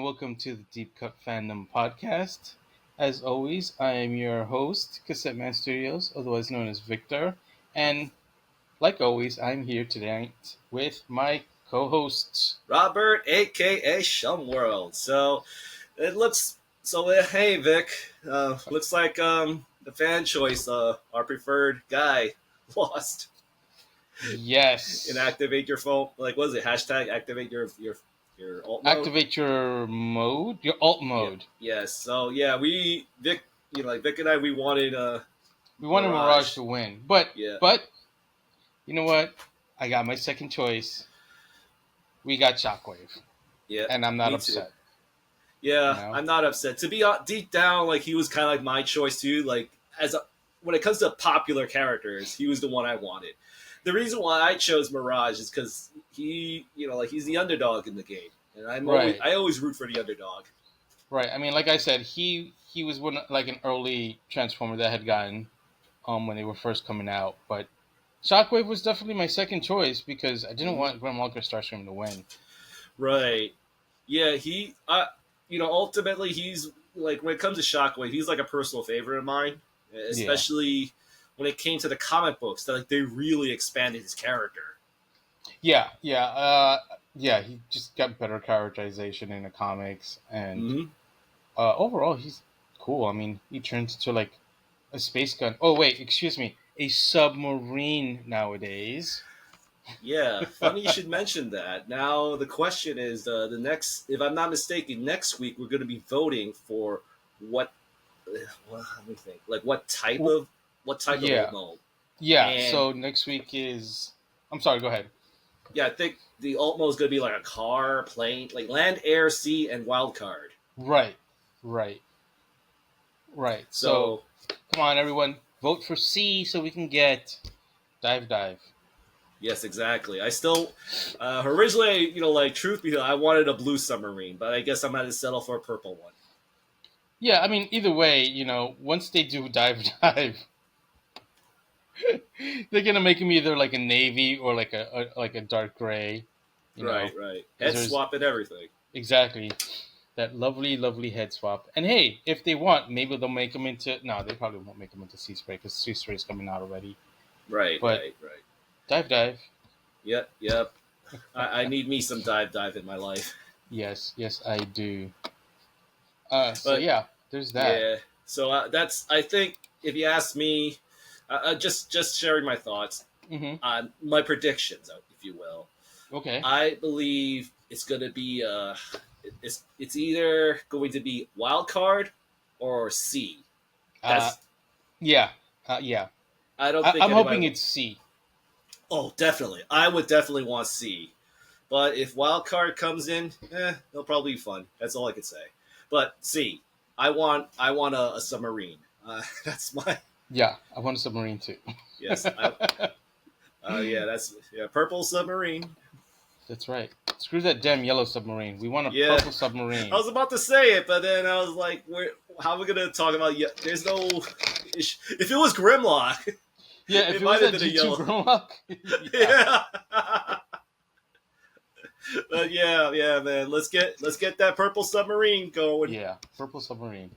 welcome to the Deep Cut Fandom podcast. As always, I am your host, Cassette Man Studios, otherwise known as Victor, and like always, I'm here tonight with my co-hosts. Robert, aka Shumworld. So it looks Hey Vic, looks like the fan choice, our preferred guy, lost. Yes, Inactivate your phone. Like, what is it? Hashtag activate your alt mode. activate your alt Yeah. mode. Yes. So yeah, we Vic, Vic and I, we wanted We wanted Mirage Mirage. to win, but Yeah. but you know what? I got my second choice. We got Shockwave, Yeah. and I'm not Me too. upset. You Yeah, know, I'm not upset. To be deep down, like he was kind of like my choice too. Like when it comes to popular characters, he was the one I wanted. The reason why I chose Mirage is because he's the underdog in the game, and right? I always root for the underdog. Right. I mean, like I said, he was one like an early Transformer that had gotten when they were first coming out. But Shockwave was definitely my second choice because I didn't Hmm. want Grimwalker Starscream to win. Right. Yeah, ultimately he's like when it comes to Shockwave, he's like a personal favorite of mine, Yeah. especially when it came to the comic books. That like they really expanded his character. Yeah. Yeah. Yeah. He just got better characterization in the comics, and Hmm. overall he's cool. I mean, he turns into like a space gun. Oh wait, excuse me, a submarine nowadays. Yeah, funny you should mention that. Now the question is, the next, if I'm not mistaken, next week we're going to be voting for what. Well, let me think. Like what type of Yeah. old mold? Yeah. And So next week is. I'm sorry. Go ahead. yeah, I think the alt mode is going to be like a car, plane, like land, air, sea, and wild card. Right. Right. Right. So So come on, everyone, vote for C so we can get dive. yes, exactly. I still originally, like truth be told, I wanted a blue submarine, but I guess I'm going to settle for a purple one. Yeah, I mean, either way, once they do dive, they're gonna make him either like a navy or like a dark gray. Right, right. Because Head there's swap and everything. exactly that lovely head swap. And hey, if they want, maybe they'll make him into. No, they probably won't make him into Sea Spray because Sea Spray is coming out already. Right, But right, right. dive. Yep, yep. I need me some dive in my life. Yes, I do. So But yeah, there's that. yeah, so that's I think if you ask me, just sharing my thoughts Mm-hmm. on my predictions, if you will. Okay. I believe it's going to be it's either going to be wild card or C. Uh, That's yeah, yeah. I don't think I'm hoping anybody. it's C. Oh, definitely. I would definitely want C. But if wild card comes in, it'll probably be fun. That's all I could say. But C, I want a submarine. That's my Yeah, I want a submarine too. yes. Yeah, purple submarine. That's right. Screw that damn yellow submarine. We want a Yeah, purple I submarine. was about to say it, but then I was like, how are we gonna talk about? There's no. If it was Grimlock, Yeah, if it it was might have that been a G2 yellow. Grimlock. Yeah. Yeah. But yeah, man. Let's get that purple submarine going. Yeah, purple submarine.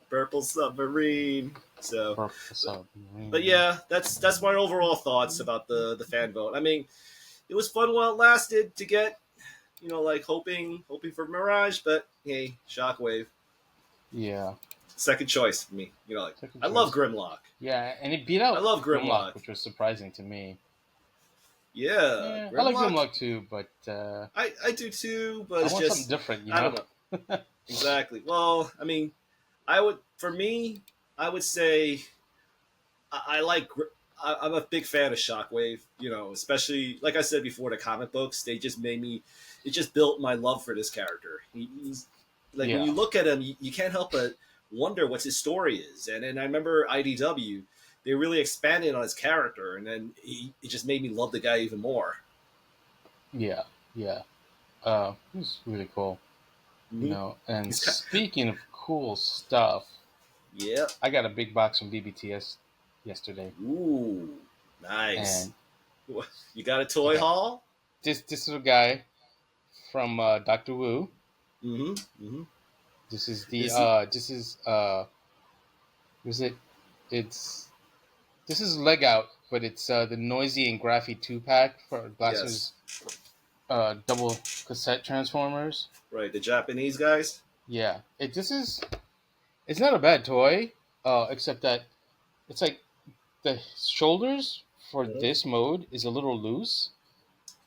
Purple submarine. So, Purple but submarine. yeah, that's my overall thoughts about the fan vote. I mean, it was fun while it lasted to get, like hoping for Mirage, but hey, Shockwave, Yeah, second choice for me. Like second I love choice. Grimlock. Yeah, and it beat I out love Grimlock, Grimlock. which was surprising to me. Yeah, Yeah, I like Grimlock. Grimlock too, but I do too, but I it's want something just I different. don't know exactly. Well, I mean, I would for me, I would say I like. I'm a big fan of Shockwave. Especially like I said before, the comic books. They just made me. It just built my love for this character. He's like when Yeah, you look at him, you can't help but wonder what his story is. And I remember IDW, they really expanded on his character, and then it just made me love the guy even more. yeah. It was really cool. Mm-hmm. And He's kind. speaking of cool stuff, Yeah. I got a big box from BBTS yesterday, Ooh, nice. and You got a I toy got haul? this little guy from Doctor Wu. Mm-hmm. Mm-hmm. This is the Is he? was it? It's this is leg out, but it's the noisy and graphy 2 pack for Yes. Blasters double cassette transformers. Right. The Japanese guys. Yeah, it's not a bad toy, except that it's like the shoulders for Mhm. this mode is a little loose.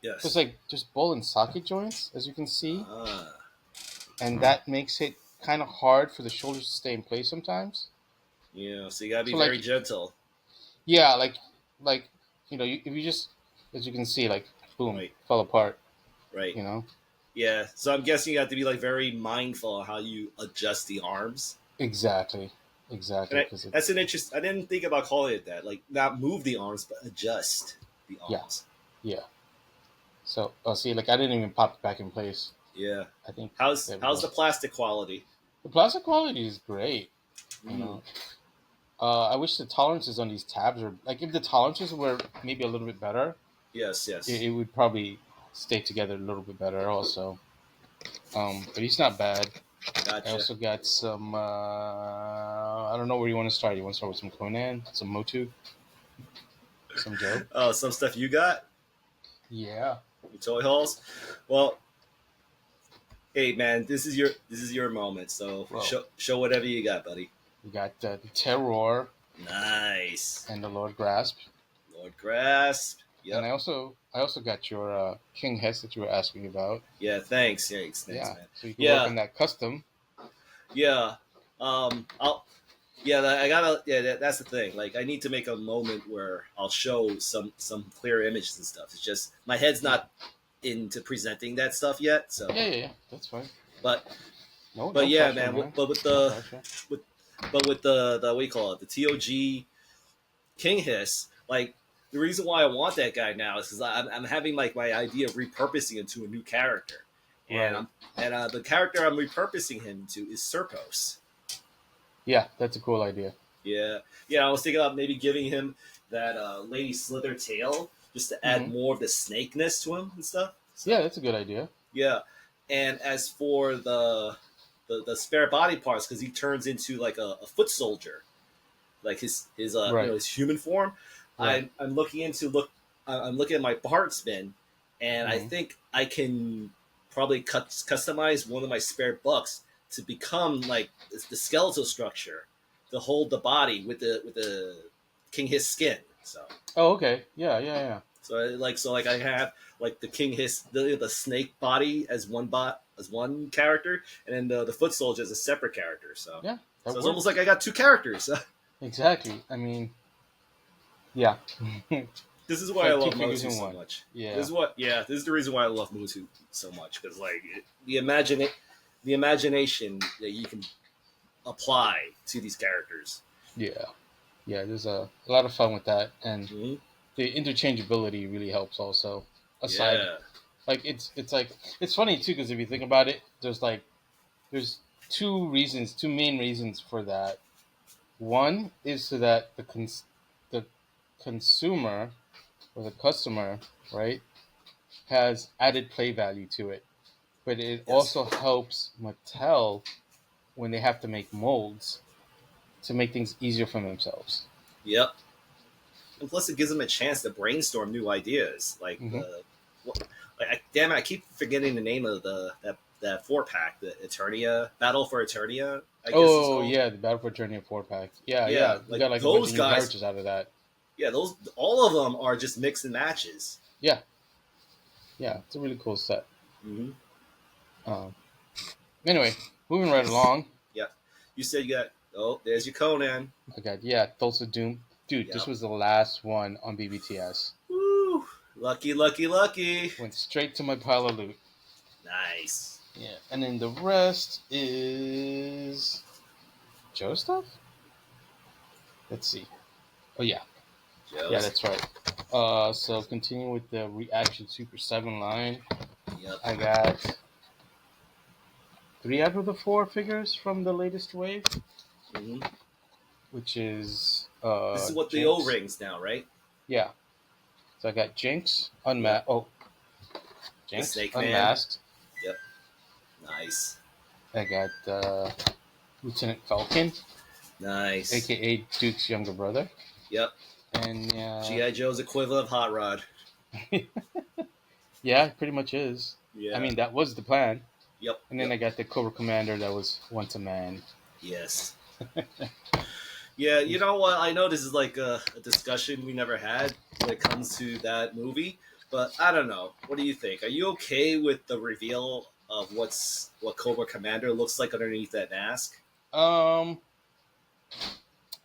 So it's Yes. like just ball and socket joints, as you can see, Ah. and that makes it kind of hard for the shoulders to stay in place sometimes. Yeah. So you gotta be So very like, gentle. yeah, like if you just, as you can see, like boom, Right. fell apart. Right. You know, Yeah. So I'm guessing you have to be like very mindful of how you adjust the arms. exactly, And exactly, because that's it's an interest. I didn't think about calling it that. Like not move the arms, but adjust the yeah, arms. yeah. So see, like I didn't even pop it back in place. Yeah. I think How's there we how's go. the plastic quality? The plastic quality is great. You Mm. know, I wish the tolerances on these tabs are like if the tolerances were maybe a little bit better, Yes. it, Yes. it would probably stay together a little bit better. Also, but he's not bad. I Gotcha. also got some. I don't know where you want to start. You want to start with some Conan, some Motu, some Joe? Oh, some stuff you got. Yeah. Your toy hauls. Well, hey man, this is your moment. So Well, show whatever you got, buddy. we got the Terror Nice. and the Lord Grasp, Lord Grasp. and Yep. I also got your King Hess that you were asking about. Yeah. Thanks, Yeah, man. so you can work Yeah. on that custom. Yeah. I'll. Yeah, I gotta. Yeah, that's the thing. Like, I need to make a moment where I'll show some clear images and stuff. It's just my head's Yeah. not into presenting that stuff yet. So, Yeah. That's fine. but No yeah, pressure, man. man. But with No the pressure. with but with the what do you call it? The TOG King Hiss. Like, the reason why I want that guy now is because I'm having like my idea of repurposing him to a new character, and Right. I'm and the character I'm repurposing him to is Serpos. Yeah, that's a cool idea. Yeah, yeah. I was thinking about maybe giving him that Lady Slither tail just to add Hmm. more of the snakeness to him and stuff. So Yeah, that's a good idea. yeah. And as for the spare body parts, because he turns into like a foot soldier, like his Right. his human form. Right. I'm looking I'm looking at my parts bin, and I Hmm. think I can probably customize one of my spare bucks to become like the skeletal structure to hold the body with the King Hiss skin. Oh, okay. Yeah. So I have like the King Hiss the snake body as as one character, and then the foot soldier as a separate character. So Yeah, that so it's almost works. like I got two characters. Exactly. I mean, yeah. This is It's why I like two love fingers Motu in so one. much. Yeah. This is the reason why I love Motu so much because like the imagination that you can apply to these characters. Yeah. Yeah. There's a lot of fun with that, and Hmm. the interchangeability really helps. Also, aside, Yeah. like it's funny too because if you think about it, there's two main reasons for that. One is so that the consumer or the customer, right, has added play value to it, but it Yes. also helps Mattel when they have to make molds to make things easier for themselves. Yep. And plus, it gives them a chance to brainstorm new ideas. Hmm. Damn it, I keep forgetting the name of that 4 pack, the Eternia Battle for Eternia. I guess it's Oh called. yeah, the Battle for Eternia 4 pack. Yeah, Yeah, yeah, we like got like a bunch those of new guys. characters out of that. Yeah, those all of them are just mix and matches. Yeah, yeah, it's a really cool set. Hmm. Um, anyway, moving right along. Yeah. You said you got. Oh, there's your Conan. I got Thulsa Doom. Dude, this Yep. was the last one on BBTS. Woo! Lucky, lucky, lucky. Went straight to my pile of loot. Nice. Yeah, and then the rest is Joe stuff. Let's see. Oh yeah, yeah, Joe's. that's right. So continuing with the Reaction Super 7 line, Yep. I got 3 out of the 4 figures from the latest wave, Hmm. which is This is what the O Jinx. rings now, right? Yeah, so I got Yep. Jinx The Snake Man. Unmasked, Yep. Nice. I got Lieutenant Falcon, Nice. aka Duke's younger brother, Yep. and GI Joe's equivalent of Hot Rod. yeah, it pretty much is. I Yeah. mean, that was the plan. Yep. And then Yep. I got the Cobra Commander that was once a man. Yes. Yeah, you know what? I know this is like a discussion we never had when it comes to that movie, but I don't know. What do you think? Are you okay with the reveal of what Cobra Commander looks like underneath that mask? Um,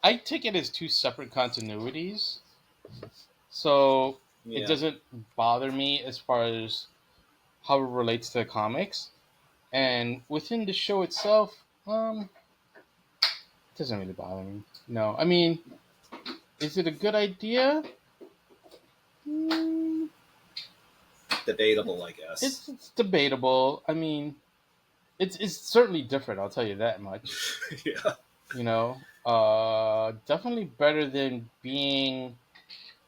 I take it as two separate continuities, so it Yeah. doesn't bother me as far as how it relates to the comics. And within the show itself, it doesn't really bother me. No, I mean, is it a good idea? Mm, Debatable, I guess. it's debatable. I mean, it's certainly different. I'll tell you that much. Yeah. Definitely better than being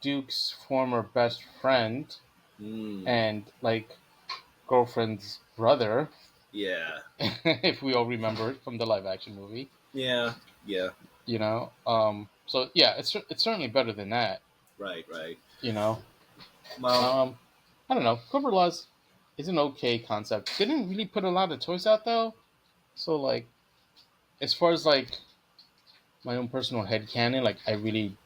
Duke's former best friend Mm, and like girlfriend's brother, yeah. if we all remember it from the live action movie. Yeah. Yeah. So yeah, it's certainly better than that. Right. Right. You know, Well. um, I don't know. Cobra Laws is an okay concept. They didn't really put a lot of toys out though, so like as far as like my own personal head canon, like I really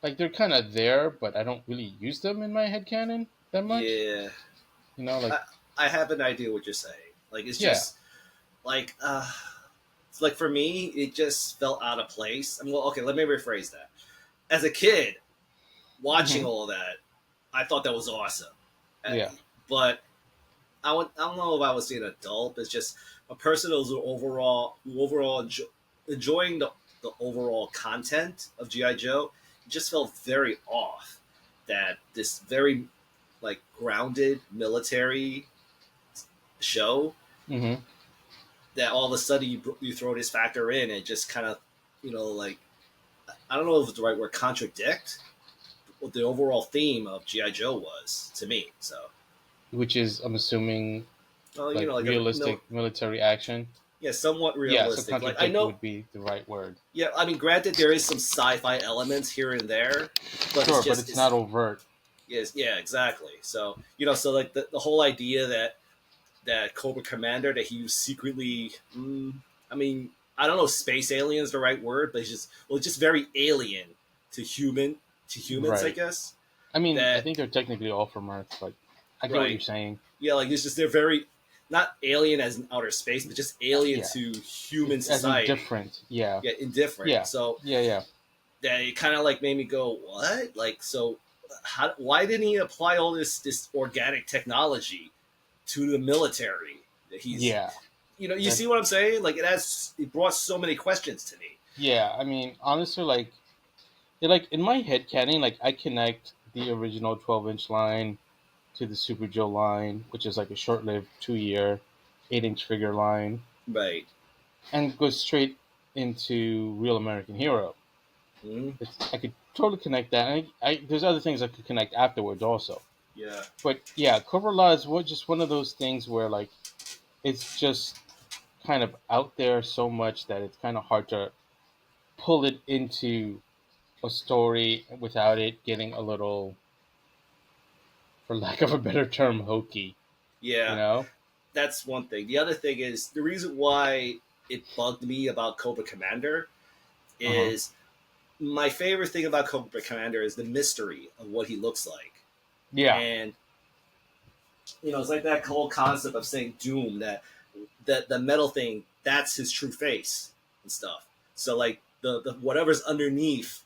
like they're kind of there, but I don't really use them in my head canon that much. Yeah. Like I I have an idea what you're saying. Like it's yeah. just like it's like for me, it just felt out of place. I mean, well, okay, let me rephrase that. As a kid, watching Hmm. all of that, I thought that was awesome. Uh, Yeah. But I don't know if I was an adult. It's just a person who overall enjoying the overall content of GI Joe. It just felt very off. That this very like grounded military show Hmm. that all of a sudden you throw this factor in and just kind of like I don't know if it's the right word contradict what the overall theme of GI Joe was to me. So Which is, I'm assuming, well, like like a realistic military action. yeah, somewhat Yeah. So realistic. Like I contradict know, would be the right word. yeah, I mean, granted there is some sci-fi elements here and there, but Sure, but it's not overt. yes, yeah, exactly. So so like the whole idea that Cobra Commander that he was secretly, I mean, I don't know if space alien is the right word, but it's just very alien to humans, I Right. guess. I mean, I That think they're technically all from Earth, but I get what you're right, saying. yeah, like it's just they're very not alien as in outer space, but just alien Yeah. to human As society. indifferent. Yeah. Yeah, indifferent. Yeah. So Yeah. Yeah. that it kind of like made me go, what? Like, so why didn't he apply all this organic technology to the military? That he's Yeah. you That. see what I'm saying? Like it brought so many questions to me. Yeah. I mean, honestly, like in my head canon, like I connect the original 12-inch line to the Super Joe line, which is like a short-lived 2-year 8-inch figure line, Right. and go straight into Real American Hero. Mm-hmm. I could totally connect that. There's other things I could connect afterwards also. Yeah. But yeah, Cobra Law is just one of those things where like it's just kind of out there so much that it's kind of hard to pull it into a story without it getting a little, for lack of a better term, hokey. You Yeah. know? That's one thing. The other thing is the reason why it bugged me about Cobra Commander Uh huh. is my favorite thing about Cobra Commander is the mystery of what he looks like. Yeah. And it's like that whole concept of saying Doom that the metal thing that's his true face and stuff. So like the whatever's underneath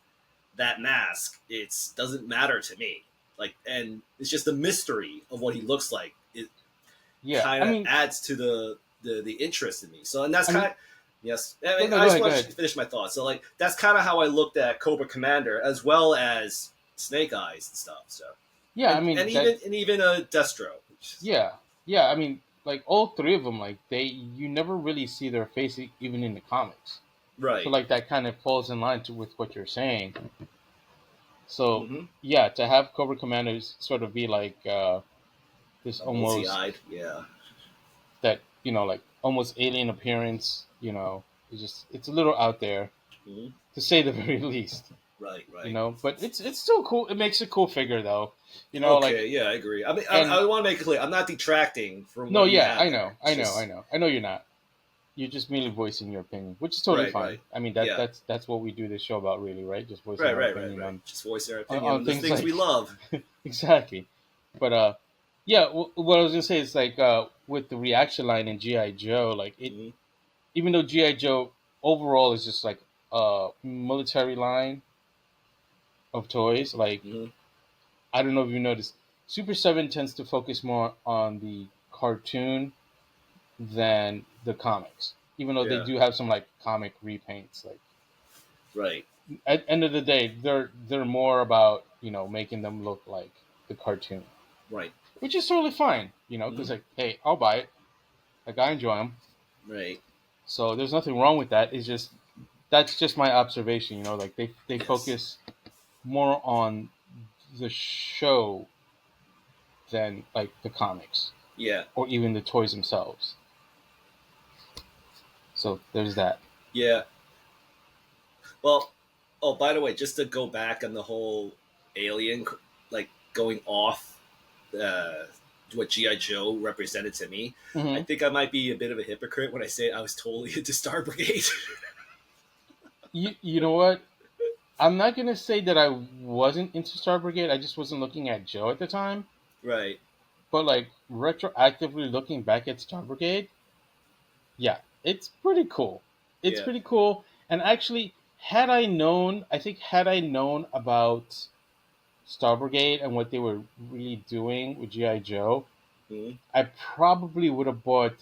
that mask, it doesn't matter to me. Like, and it's just the mystery of what he looks like. It Yeah. kind I of mean, adds to the interest in me. So, and that's I kind mean, of yes. I no, mean, no, I go just ahead, go want to ahead. finish my thoughts. So, like, that's kind of how I looked at Cobra Commander as well as Snake Eyes and stuff. So, Yeah, I mean and that. even Destro. Yeah, yeah. I mean, like all three of them, like you never really see their face even in the comics. So Right. like that kind of falls in line with what you're saying. So Mm-hmm. yeah, to have Cobra Commanders sort of be like this almost Multi-eyed. Yeah. that like almost alien appearance. It's a little out there Mhm. to say the very least. Right, right. But it's still cool. It makes a cool figure though. Like Okay, yeah, I agree. I mean, and I want to make it clear. I'm not detracting from no, what you yeah, have I there. know, It's I know, I just know, I know you're not. You're just merely voicing your opinion, which is totally right, fine. right. I mean Yeah, that's what we do this show about, really, right? Just voicing right, our right, right, opinion right. on Just voice our on, opinion on on the things things we like love. exactly. But yeah, what I was gonna say is like with the reaction line in GI Joe, like it, Hmm. even though GI Joe overall is just like a military line of toys, like Hmm. I don't know if you noticed, Super Seven tends to focus more on the cartoon than the comics, even though they Yeah, do have some like comic repaints. Like right. at the end of the day, they're more about making them look like the cartoon, Right. which is totally fine. Because Hmm. like, hey, I'll buy it. Like I enjoy them, Right. so there's nothing wrong with that. It's just that's just my observation. Like they Yes. focus more on the show than like the comics Yeah. or even the toys themselves. So there's that. Yeah. Well, oh, by the way, just to go back on the whole alien, like going off uh, what GI Joe represented to me, I Hmm. think I might be a bit of a hypocrite when I say I was totally into Star Brigade. You know what? I'm not gonna say that I wasn't into Star Brigade. I just wasn't looking at Joe at the time. Right. But like retroactively looking back at Star Brigade, yeah, it's pretty cool. It's Yeah. pretty cool. And actually, had I known about Star Brigade and what they were really doing with GI Joe, Mhm. I probably would have bought.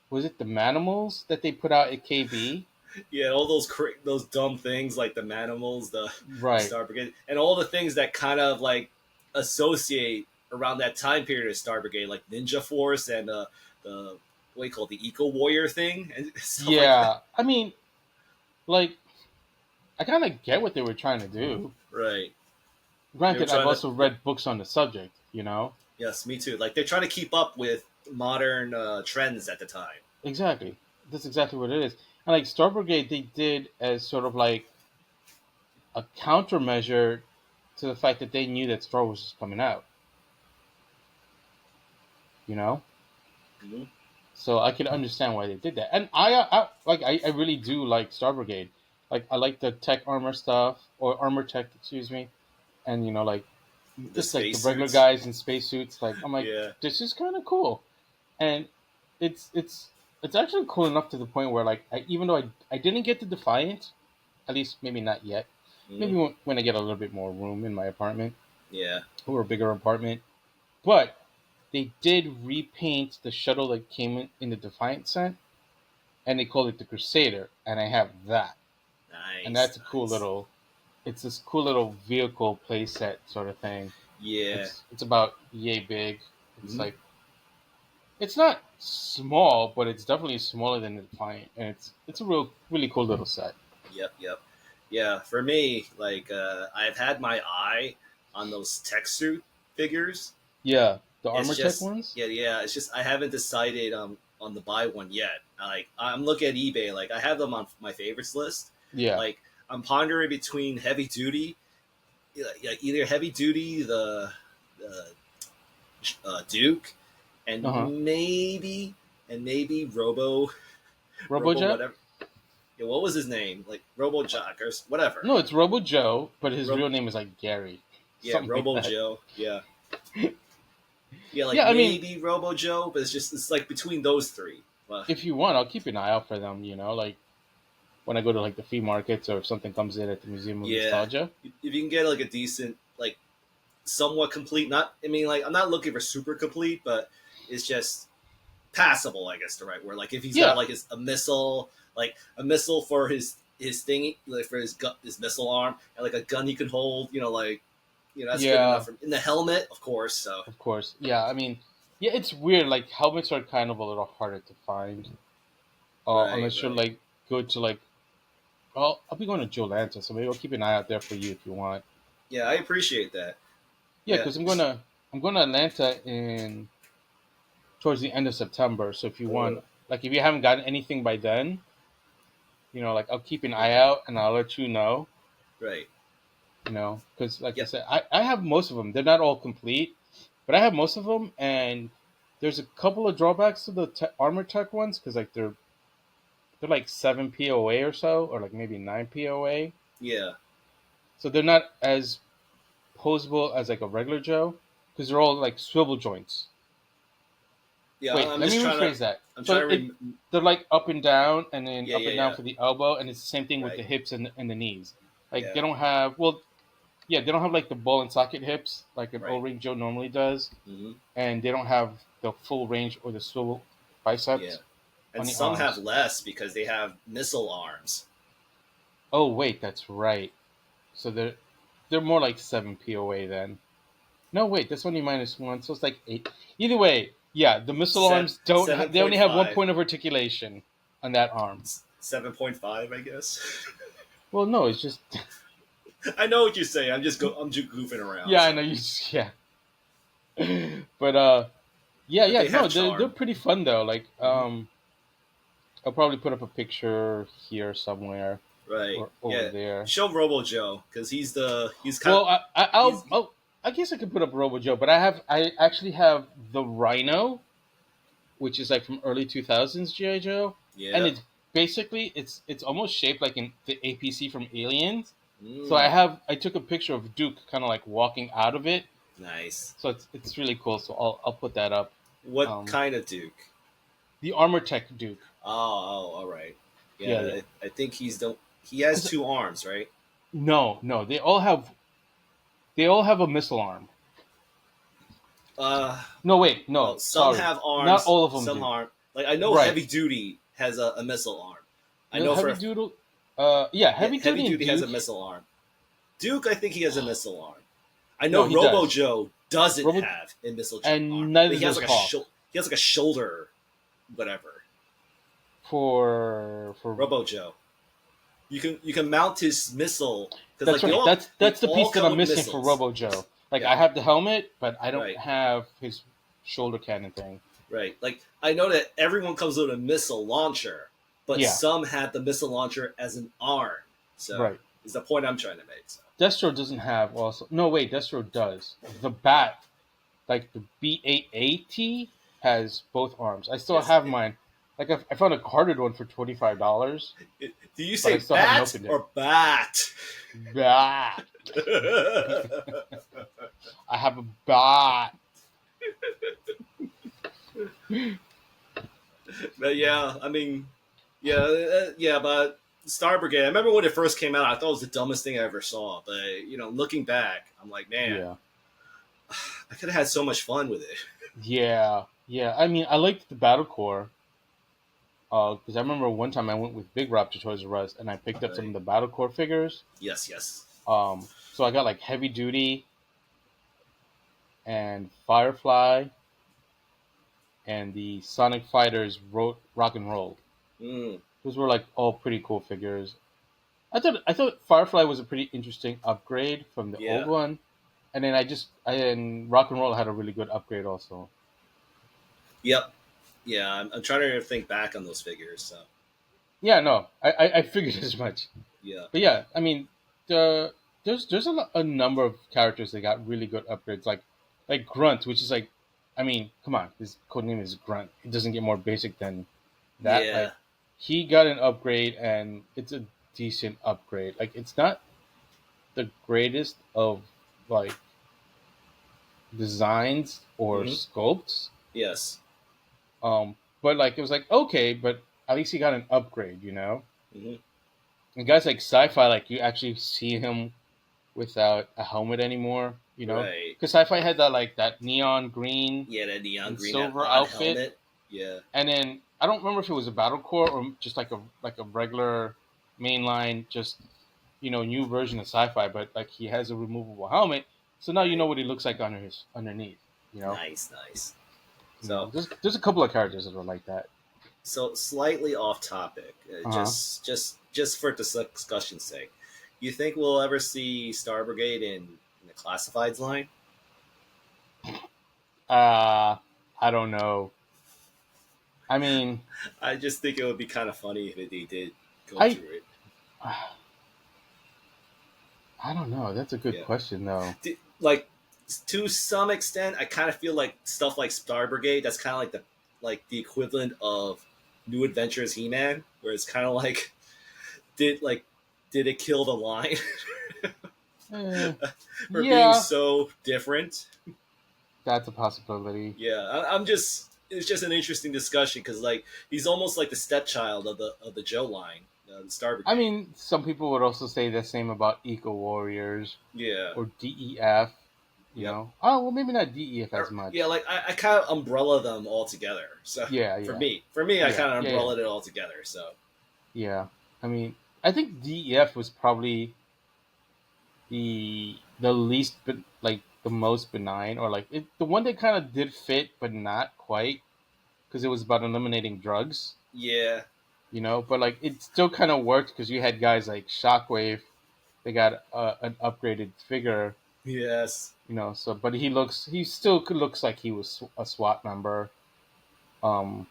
Was it the Manimals that they put out at KB? Yeah, all those those dumb things like the Manimals, the Right. Star Brigade, and all the things that kind of like associate around that time period of Star Brigade, like Ninja Force and the what do you call it, the Eco Warrior thing and stuff like that. Yeah. I mean, like, I kind of get what they were trying to do. Right. They were Granted, I've trying to. also read books on the subject. Yes, me too. Like they're trying to keep up with modern trends at the time. Exactly. That's exactly what it is. And like Star Brigade, they did as sort of like a countermeasure to the fact that they knew that Star Wars was coming out. You know, Hmm. so I could understand why they did that. And I really do like Star Brigade. Like I like the tech armor stuff or armor tech, excuse me. And like The just like the regular spacesuits. guys in spacesuits. Like I'm like, Yeah. this is kind of cool. And it's actually cool enough to the point where like even though I didn't get the Defiant, at least maybe not yet. Hmm. Maybe when I get a little bit more room in my apartment Yeah. or a bigger apartment. But they did repaint the shuttle that came in the Defiant set, and they called it the Crusader, and I have that, and Nice. that's a cool Nice. little. It's this cool little vehicle playset sort of thing. Yeah. It's about yay big. It's Hmm. like it's not small, but it's definitely smaller than the Defiant, and it's a really cool little set. Yep. Yep. Yeah. For me, like I've had my eye on those tech suit figures. Yeah, the It's armor tech just ones. yeah, yeah. It's just I haven't decided on the buy one yet. Like I'm looking at eBay. Like I have them on my favorites list. Yeah. Like I'm pondering between heavy duty, yeah, either heavy duty the Duke, Uh huh. and maybe Robo RoboJet. whatever. Yeah, what was his name? Like Robo Jock or whatever. No, it's Robo Joe, but his Rob, real name is like Gary, yeah, something like Robo that. Joe. Yeah, yeah, like Yeah, I mean, maybe Robo Joe, but it's like between those three. Well, if you want, I'll keep an eye out for them. Like when I go to like the flea markets or if something comes in at the Museum of yeah, Nostalgia. if you can get like a decent, like somewhat complete. Not, I mean, like I'm not looking for super complete, but it's just passable, I guess the right word. Like if he's got Yeah, like like a missile for his thing, like for his missile arm, and like a gun he can hold. That's good enough. yeah, In the helmet, of course. So of course. Yeah, I mean, yeah, it's weird. Like helmets are kind of a little harder to find, right, unless you're right. like go to like. Well, I'll be going to Joe Lanta, so maybe I'll keep an eye out there for you if you want. Yeah, I appreciate that. Yeah, Yeah, because I'm going to Atlanta in towards the end of September. So if you Uh, want, like, if you haven't gotten anything by then, like I'll keep an eye okay. out and I'll let you know. Right. Because like I Yep. said, I have most of them. They're not all complete, but I have most of them. And there's a couple of drawbacks to the armor tech ones because like they're like 7 POA or so, or like maybe 9 POA. Yeah. So they're not as posable as like a regular Joe because they're all like swivel joints. Yeah. Wait, I'm let me just trying to. rephrase that. I'm trying So to. they're like up and down, and then Yeah. up Yeah. and down Yeah. for the elbow, and it's the same thing with the Right. hips and the knees. Like Yeah. they don't have yeah, they don't have like the ball and socket hips like an Right. O-ring Joe normally does, Hmm. and they don't have the full range or the swivel Yeah. biceps on And the some have arms. less because they have missile arms. Oh wait, that's right. So they're more like 7 POA then. No, wait, that's only -1, so it's like 8. Either way, yeah, the missile Set arms don't. seven They point only have one five. point of articulation on that arm. 7.5, I guess. Well, no, it's just I know what you're saying. I'm just goofing around. yeah, I So, know you. Yeah, but yeah, but yeah, they have no, they're charm. pretty fun though. Like, Hmm. I'll probably put up a picture here somewhere Right. or over Yeah. there. Show Robo Joe because he's kind Well, he's I guess I could put up Robo Joe, but I actually have the Rhino, which is like from early 2000s GI Joe, and yeah. it's basically it's almost shaped like the APC from Aliens. So Mm, I took a picture of Duke kind of like walking out of it. nice. So it's really cool. So I'll put that up. What Um, kind of Duke? the Armor Tech Duke. Oh, all right. Yeah, Yeah, yeah. I think he has Because two arms, right? no, they all have a missile arm. Uh, No, wait, well, no, some sorry, have not arms, all of them some do. aren't. Like I know Right, Heavy Duty has a missile arm. I the know for heavy a doodle. Yeah, yeah, heavy Heavy duty and Duty has a Duke. missile arm. Duke, I think he has a missile arm. I know No, he Robo does. Joe doesn't Robot, have a missile arm, and but neither he has does like Hawk. he has like a shoulder, whatever. For Robo Joe, you can mount his missile because That's like right. they That's the all piece that come I'm with missing for missiles. Robo Joe. Like I Yeah, have the helmet, but I don't right, have his shoulder cannon thing. right. Like I know that everyone comes with a missile launcher, but Yeah, some have the missile launcher as an arm. So right. is the point I'm trying to make. So Destro doesn't have also. No, wait, Destro does. The bat, like the BAAT, has both arms. I still yes, have mine. Like I found a carded one for $25, do you but I say still haven't bat opened it. or bat? Bat. I have a bat. But yeah, I mean, yeah, yeah, but Star Brigade. I remember when it first came out. I thought it was the dumbest thing I ever saw. But looking back, I'm like, man, Yeah, I could have had so much fun with it. yeah, yeah. I mean, I liked the battle core. Because I remember one time I went with Big Rob to Toys R Us and I picked up some Right? of the Battle Core figures. Yes, yes. So I got like Heavy Duty and Firefly and the Sonic Fighters Rock and Roll. Mm, Those were like all pretty cool figures. I thought Firefly was a pretty interesting upgrade from the old yeah. one, and then and Rock and Roll had a really good upgrade also. Yep. Yeah. I'm trying to think back on those figures. So Yeah, no, I figured as much. yeah. But yeah, I mean, the there's a number of characters that got really good upgrades, like Grunt, which is like, I mean, come on, his codename is Grunt. It doesn't get more basic than that. Yeah. Like, he got an upgrade, and it's a decent upgrade. Like, it's not the greatest of like designs or Hmm. sculpts, Yes. but like it was like okay, but at least he got an upgrade. Hmm. And guys like Sci-Fi, like you actually see him without a helmet anymore, Right. because Sci-Fi had that neon green Yeah. That neon and green, that silver odd outfit, helmet. Yeah. and then I don't remember if it was a battle core or just like a regular mainline, just new version of Sci-Fi, but like he has a removable helmet, so now you know Right. what he looks like underneath. You know, Nice. Nice. So there's a couple of characters that are like that. so slightly off topic, Uh huh. just for discussion's sake, you think we'll ever see Star Brigade in the classifieds line? I don't know. I mean, I just think it would be kind of funny if they did go I through it. I don't know. That's a good Yeah, question, though. like to some extent, I kind of feel like stuff like Star Brigade. That's kind of like the equivalent of New Adventures He Man, where it's kind of like did like did it kill the line Eh, for being yeah, so different? that's a possibility. Yeah, I'm just it's just an interesting discussion because like he's almost like the stepchild of the Joe line, the Star I Brigade. mean, some people would also say the same about Eco Warriors Yeah. or DEF. You Yep. know, oh well, maybe not DEF as Yeah, much. like I kind of umbrella them all together. So Yeah, yeah, for me, I yeah, kind of yeah, yeah, umbrella it all together. So yeah. I mean, I think DEF was probably the least, but like the most benign, or like the one that kind of did fit, but not quite, because it was about eliminating drugs. yeah, You know, but like it still kind of worked because you had guys like Shockwave. They got an upgraded figure. yes. You know, so but he still looks like he was a SWAT member. Um,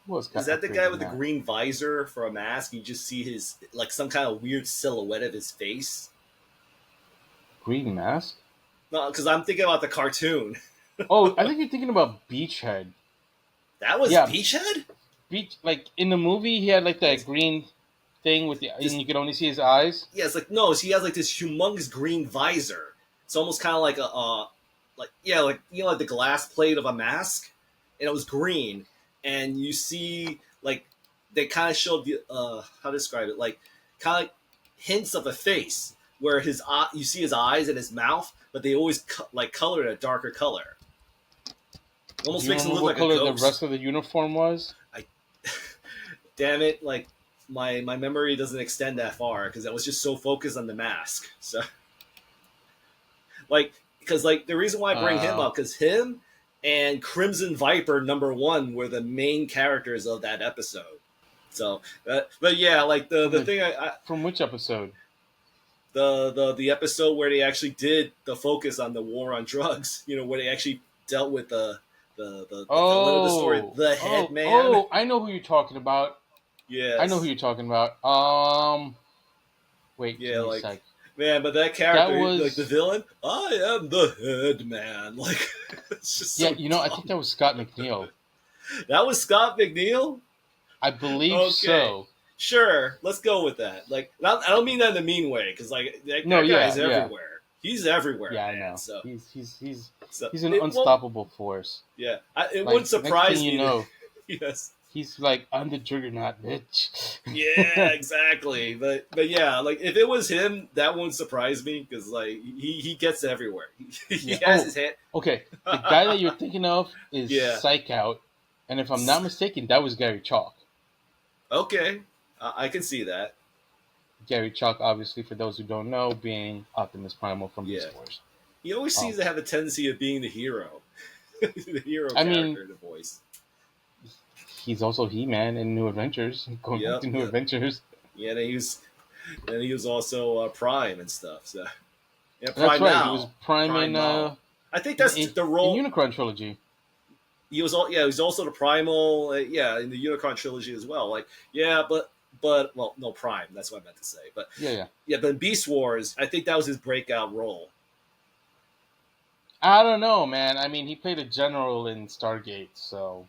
what was Is got that the guy upgraded with the now? green visor for a mask? You just see his like some kind of weird silhouette of his face. Green Mask. No, because I'm thinking about the cartoon. Oh, I think you're thinking about Beachhead. That was Yeah, Beachhead. Beach. Like in the movie, he had like that Yes, green thing with the, and this you could only see his eyes. yeah, it's like no, he has like this humongous green visor. It's almost kind of like like yeah, like you know, like the glass plate of a mask, and it was green, and you see like they kind of showed the how to describe it, like kind of like hints of a face where his eye, you see his eyes and his mouth, but they always like colored a darker color. It Do almost you makes him remember look what like a color the ghost. rest of the uniform was? I damn it, like my memory doesn't extend that far because I was just so focused on the mask. So like because like the reason why I bring him Uh, up because him and Crimson Viper #1 were the main characters of that episode. So, but yeah, like from the the thing from which episode? the episode where they actually did the focus on the war on drugs. You know, where they actually dealt with the villain of the story, the head man. I know who you're talking about. I know who Yes, you're talking about. Wait, give yeah, me a like sec. man, but that That character, like the was villain, I am the head man. Like it's just yeah. so You know, I think dumb. that was Scott McNeil. That was Scott McNeil. I believe Okay, so. sure, let's go with that. Like, I don't mean that in a mean way, because like No, that yeah, guy's yeah, everywhere. He's everywhere, yeah. I man. know. So, so He's an it won't. unstoppable force. Yeah, it wouldn't Like next thing surprise you me that. know, Yes. he's like, I'm the Juggernaut, bitch. Yeah, exactly. But yeah, like if it was him, that wouldn't surprise me because like he gets everywhere. He Yeah. has Oh, his hand. okay. The guy that you're thinking of is Yeah. Psych Out, and if I'm not mistaken, that was Gary Chalk. Okay, I can see that. Gary Chalk, obviously, for those who don't know, being Optimus Primal from Yeah, Beast Wars. he always Um, seems to have a tendency of being the hero, the hero I mean, character, the voice. he's also He-Man in New Adventures. Going back Yep, to New yep. Adventures. Yeah, and he was also Prime and stuff. So yeah, That's right. He was Prime Prime in Mal. I think that's the in role. Unicron trilogy. He was all yeah. He was also the Primal. Yeah, in the Unicron trilogy as well. Like yeah, but well, no Prime. That's what I meant to say. But Yeah, yeah. yeah, but in Beast Wars, I think that was his breakout role. I don't know, man. I mean, he played a general in Stargate, so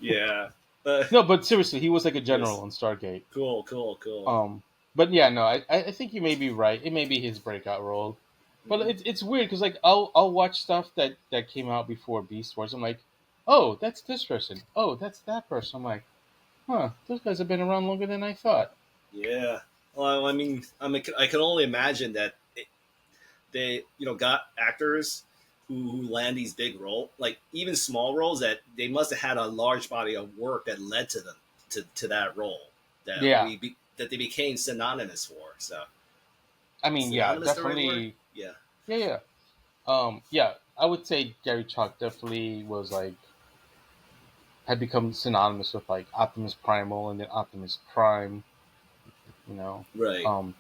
Yeah, but no. But seriously, he was like a yes, general in Stargate. cool. But yeah, no, I think you may be right. It may be his breakout role. But Mm-hmm. it's weird because like I'll watch stuff that came out before Beast Wars. I'm like, oh, that's this person. Oh, that's that person. I'm like, huh, those guys have been around longer than I thought. Yeah. Well, I can only imagine that they, got actors who land these big roles, like even small roles, that they must have had a large body of work that led to them to that role Yeah, that they became synonymous for. So I mean, yeah, synonymous the right word? definitely. Yeah. Yeah, yeah. Yeah, I would say Gary Chalk definitely was like had become synonymous with like Optimus Primal and then Optimus Prime. You know, Right. um,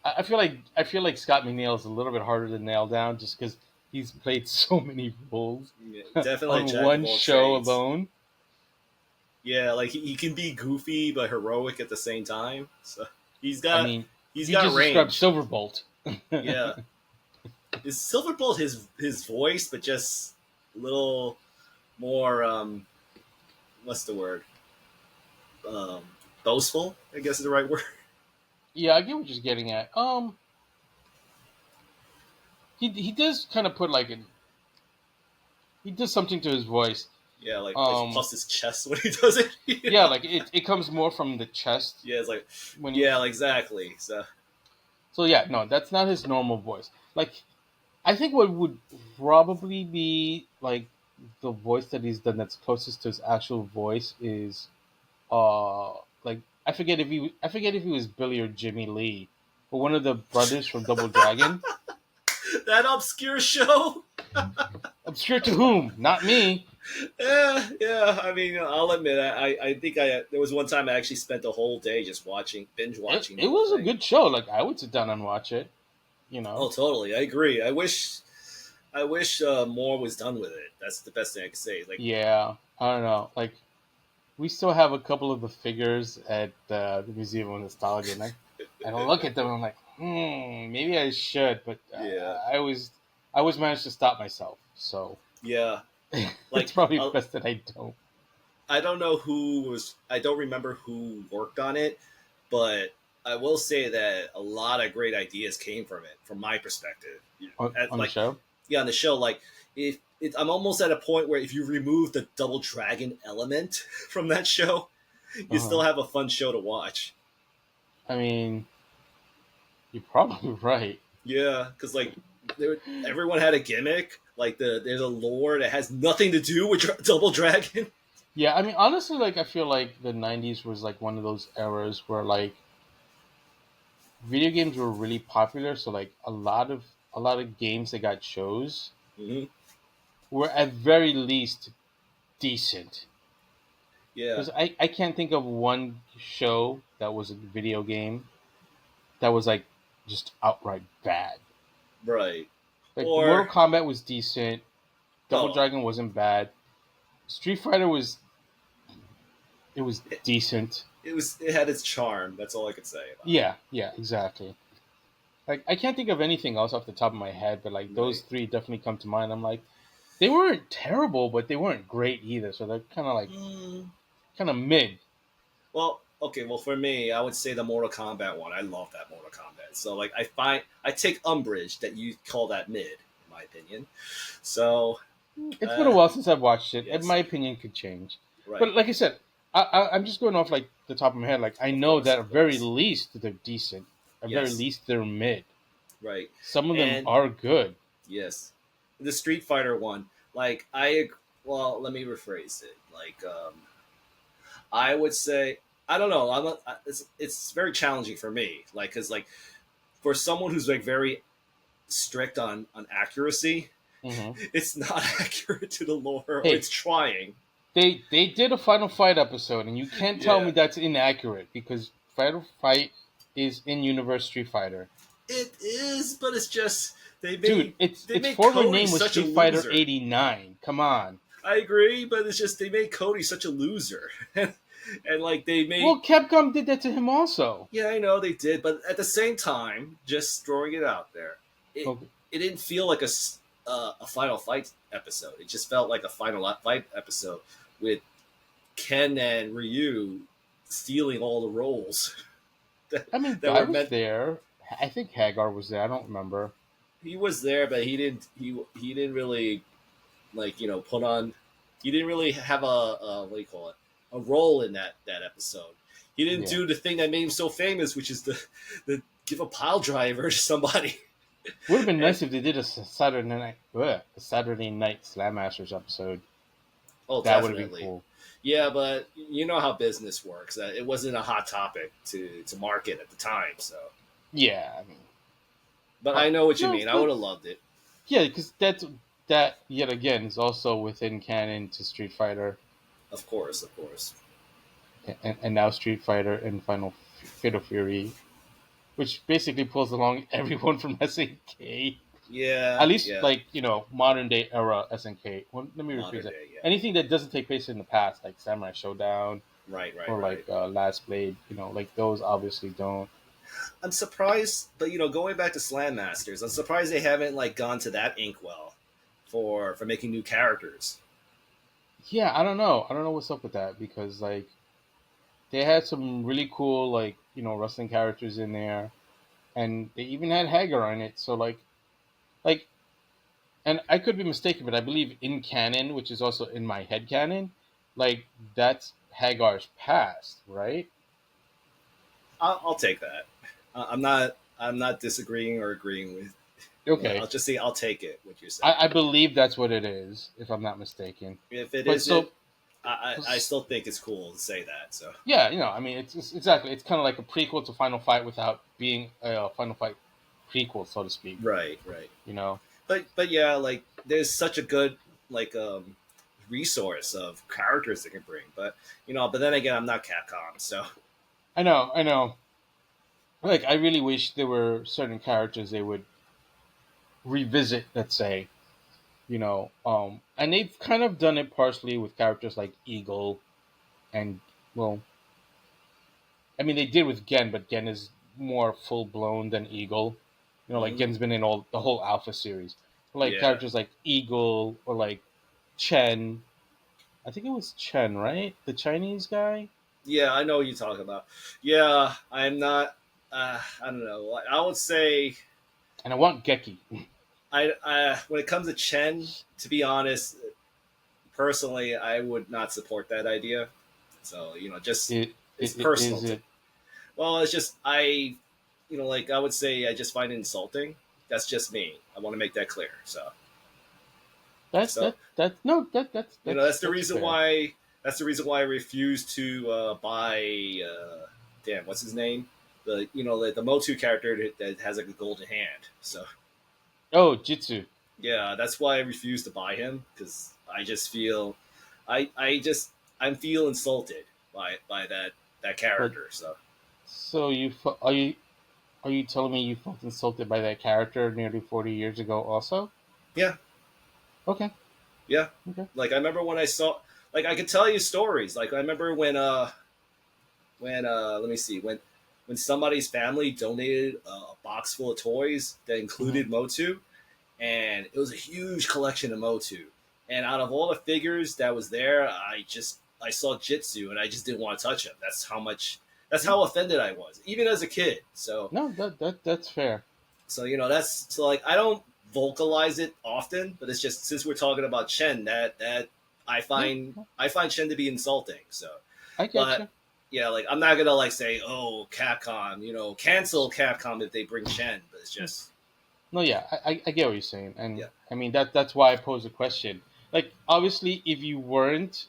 I feel like Scott McNeil is a little bit harder to nail down just because he's played so many roles Yeah, definitely a on jack of one all show trades. alone. Yeah, like he can be goofy but heroic at the same time. So he's I got mean, he's you got just described range. Silverbolt. Yeah, is Silverbolt his voice, but just a little more what's the word? Um, boastful, I guess is the right word. Yeah, I get what you're getting at. He does kind of put like he does something to his voice. Yeah, like he Um, puffs his chest when he does it. You yeah, know? like it comes more from the chest Yeah, it's like when he. yeah, like, exactly. So So yeah, no, that's not his normal voice. Like I think what would probably be like the voice that he's done that's closest to his actual voice is like I forget if he was Billy or Jimmy Lee, but one of the brothers from Double Dragon. that obscure show. Obscure to whom? Not me. Yeah, yeah. I mean, I'll admit, I think there was one time I actually spent the whole day just binge watching the It whole was a thing. good show. Like I would sit down and watch it. You Oh, know. totally. I agree. I wish more was done with it. That's the best thing I can say. Like, Yeah, I don't know. Like we still have a couple of the figures at the Museum of Nostalgia, and I don't look at them. And I'm like, maybe I should, but yeah, I always managed to stop myself. So yeah. it's Like, probably best that I don't. I don't know who was. I don't remember who worked on it, but I will say that a lot of great ideas came from it, from my perspective. On the Like, show. yeah, on the show, like if I'm almost at a point where if you remove the double dragon element from that show, you Uh-huh. still have a fun show to watch. I mean, you're probably right. Yeah, because like everyone had a gimmick. Like there's a lore that has nothing to do with double dragon. Yeah, I mean, honestly, like I feel like the '90s was like one of those eras where like video games were really popular. So like a lot of games that got shows Hmm. were at very least decent. Yeah, Because I can't think of one show that was a video game that was like just outright bad. right. Like Mortal Or Kombat was decent, Double oh, Dragon wasn't bad, Street Fighter was it was decent. it had its charm. That's all I could say about Yeah, yeah, exactly. Like I can't think of anything else off the top of my head, but like it. those Right. three definitely come to mind. I'm like, they weren't terrible, but they weren't great either. So they're Mm, kind of mid. well, okay. Well, for me, I would say the Mortal Kombat one. I love that Mortal Kombat. So like, I take umbrage that you call that mid, in my opinion. So It's been a uh, while since I've watched it, and yes, my opinion could change. But right. like I said, I'm just going off like the top of my head. Like I know that Of at very course. least they're decent. At very Yes, least they're mid. right. Some of them And are good. yes, the Street Fighter one. Like well, let me rephrase it. Like I would say I don't know. It's very challenging for me. Like because like for someone who's like very strict on accuracy, Hmm. it's not accurate to the lore. Or Hey, it's trying. they did a Final Fight episode, and you can't tell me Yeah, that's inaccurate because Final Fight is in Universe Street Fighter. it is, but it's just Dude, they its made former Cody name was such a Street Fighter loser. '89. Come on. I agree, but it's just they made Cody such a loser, and like they made Well, Capcom did that to him also. yeah, I know they did, but at the same time, just throwing it out there, it Okay. it didn't feel like a Final Fight episode. It just felt like a Final Fight episode with Ken and Ryu stealing all the roles that, I mean, that Guy were was meant. there. I think Hagar was there. I don't remember. He was there, but he didn't really like put on. He didn't really have a what do you call it, a role in that episode. He didn't Yeah. do the thing that made him so famous, which is the give a pile driver to somebody. Would have been And nice if they did a Saturday Night Slam Masters episode. oh, That would have been definitely, cool. yeah, but you know how business works. It wasn't a hot topic to market at the time. So, Yeah, I mean, but I know what you no, mean. I but would have loved it. yeah, because that yet again is also within canon to Street Fighter, Of course, of course. and now Street Fighter and Fatal Fury, which basically pulls along everyone from SNK. Yeah, At least yeah, like modern day era SNK. Well, let me rephrase modern that. day. Yeah, Anything that doesn't take place in the past, like Samurai Showdown right, right, or like right. Last Blade, like those obviously don't. I'm surprised, but going back to Slam Masters, I'm surprised they haven't like gone to that inkwell for making new characters. Yeah, I don't know. I don't know what's up with that because like they had some really cool like wrestling characters in there, and they even had Hager on it. So like, and I could be mistaken, but I believe in canon, which is also in my head canon, like that's Hagar's past, right? I'll take that. I'm not disagreeing or agreeing with. I'll Okay, just say I'll take it. What you're saying. I believe that's what it is, if I'm not mistaken. If it But isn't, so, I still think it's cool to say that. So yeah, I mean, it's exactly, it's kind of like a prequel to Final Fight without being a Final Fight prequel, so to speak. right, right. You know, But yeah, like there's such a good like resource of characters they can bring. But but then again, I'm not Capcom, so I know. Like, I really wish there were certain characters they would revisit. Let's say, and they've kind of done it partially with characters like Eagle and well, I mean, they did with Gen, but Gen is more full blown than Eagle. Like mhm. Gen's been in all the whole Alpha series. But like Yeah, characters like Eagle or like Chen. I think it was Chen, right? The Chinese guy. yeah, I know what you're talking about. Yeah, I'm not. I don't know. I would say And I want Geki. I when it comes to Chen, to be honest, personally, I would not support that idea. So just It, it's is personal to. it? Well, it's just like I would say, I just find it insulting. That's just me. I want to make that clear. That So no, that's the that's reason fair. why. That's the reason why I refuse to buy. Damn, what's his name? The Motu character that has like a golden hand. So Oh, Jitsu. yeah, that's why I refuse to buy him because I just feel, I just I'm feel insulted by that But character. So so are you telling me you felt insulted by that character nearly 40 years ago? Also, yeah, okay, yeah. okay. Like I remember when I saw, like I could tell you stories. Like I remember when let me see when somebody's family donated a box full of toys that Hmm. included Motu, and it was a huge collection of Motu. And out of all the figures that was there, I saw Jitsu and I just didn't want to touch him. That's how offended I was, even as a kid. So No, that's fair. that's so like I don't vocalize it often, but it's just since we're talking about Chen that Yeah, I find Chen to be insulting. So I get but you. yeah, like I'm not gonna like say, oh, Capcom, cancel Capcom if they bring Chen, but it's just No, yeah, I get what you're saying, and yeah, I mean that's why I posed the question. Like, obviously, if you weren't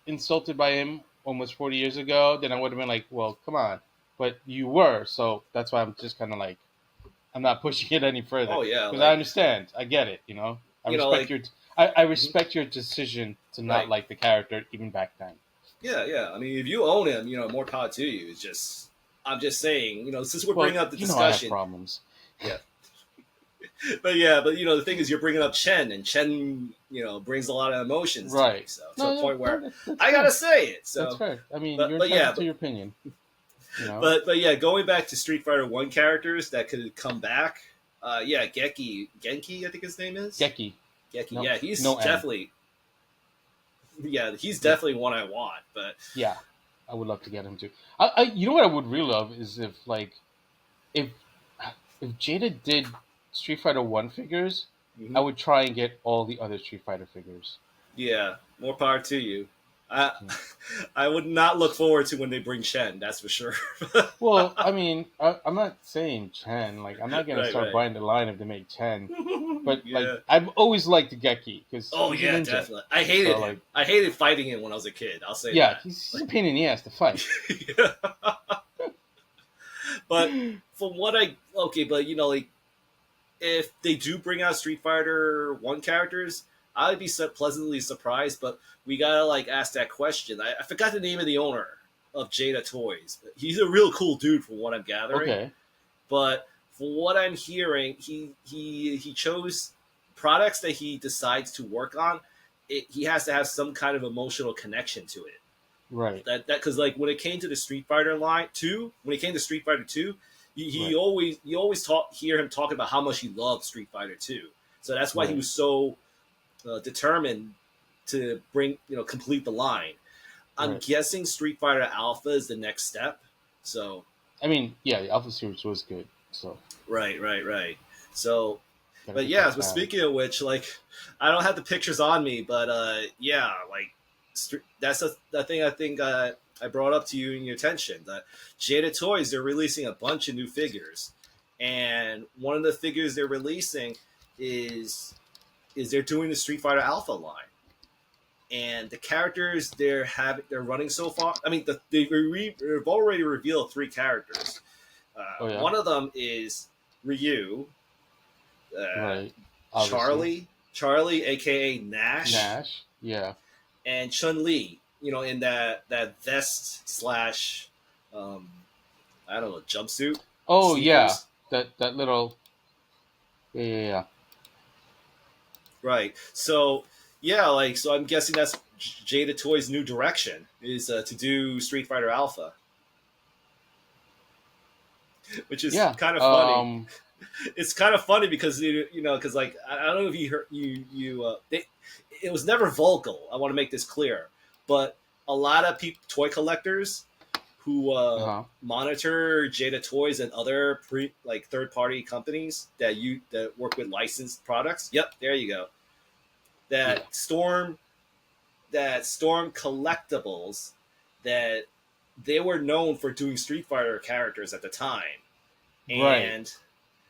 insulted by him almost 40 years ago, then I would have been like, well, come on. But you were, so that's why I'm just kind of like, I'm not pushing it any further oh yeah, because I like understand, I get it. I respect like your, I mhm, respect your decision to not right, like the character even back then. yeah, yeah. I mean, if you own him, more power to you. It's just I'm just saying, since we're Well, bringing up the I have discussion, problems. yeah, but yeah, but the thing is, you're bringing up Chen, and Chen, brings a lot of emotions to me. Right? So to No, the no, point no, where that's I gotta fair. say it. That's So, fair. I mean, but you're but yeah, entitled to your opinion. You know. but yeah, going back to Street Fighter One characters that could come back. Yeah, Genki, I think his name is Geki. Genki. No, Yeah, he's no M. definitely, yeah, he's Yeah, definitely one I want. But yeah. I would love to get him too. You know what I would really love is if if if Jada did Street Fighter One figures, I mhm. would try and get all the other Street Fighter figures. Yeah, more power to you. I Hmm. I would not look forward to when they bring Shen. That's for sure. Well, I mean, I'm not saying Chen. Like, I'm not gonna Right, start right. buying the line if they make Chen. But like, Yeah. I've always liked the Geki because Oh he's a yeah, ninja. definitely. I hated So him. like, I hated fighting him when I was a kid. I'll say yeah, that. he's a pain in the ass to fight. Yeah. But from what I okay, but like if they do bring out Street Fighter One characters, I would be pleasantly surprised. But we gotta like ask that question. I forgot the name of the owner of Jada Toys. He's a real cool dude, from what I'm gathering. Okay. But for what I'm hearing, he chose products that he decides to work on. He has to have some kind of emotional connection to it. Right. That because like when it came to the Street Fighter line two, when it came to Street Fighter two, he Right. always hear him talking about how much he loved Street Fighter two. So that's why he Right. was so determined to complete the line. I'm Right. guessing Street Fighter Alpha is the next step. So I mean, yeah, the Alpha series was good, so right. So, gotta but get yeah. that But bag. speaking of which, like, I don't have the pictures on me, but yeah, like that's the thing I think I brought up to you in your attention. That Jada Toys, they're releasing a bunch of new figures, and one of the figures they're releasing is they're doing the Street Fighter Alpha line. And the characters they're running so far. I mean, they've already revealed three characters. Oh yeah. One of them is Ryu, uh, Right. Obviously. Charlie, aka Nash, Nash. Yeah. and Chun Li. You know, in that vest slash, um, I don't know, jumpsuit, Oh yeah. sneakers. That little. Yeah, yeah, yeah. Right. So yeah, like so, I'm guessing that's Jada Toy's new direction is to do Street Fighter Alpha, which is Yeah. kind of funny. It's kind of funny because because like I don't know if you heard it was never vocal. I want to make this clear, but a lot of toy collectors who Uh-huh. monitor Jada Toys and other third party companies that work with licensed products. Yep, there you go. Yeah. Storm collectibles that they were known for doing Street Fighter characters at the time, Right. and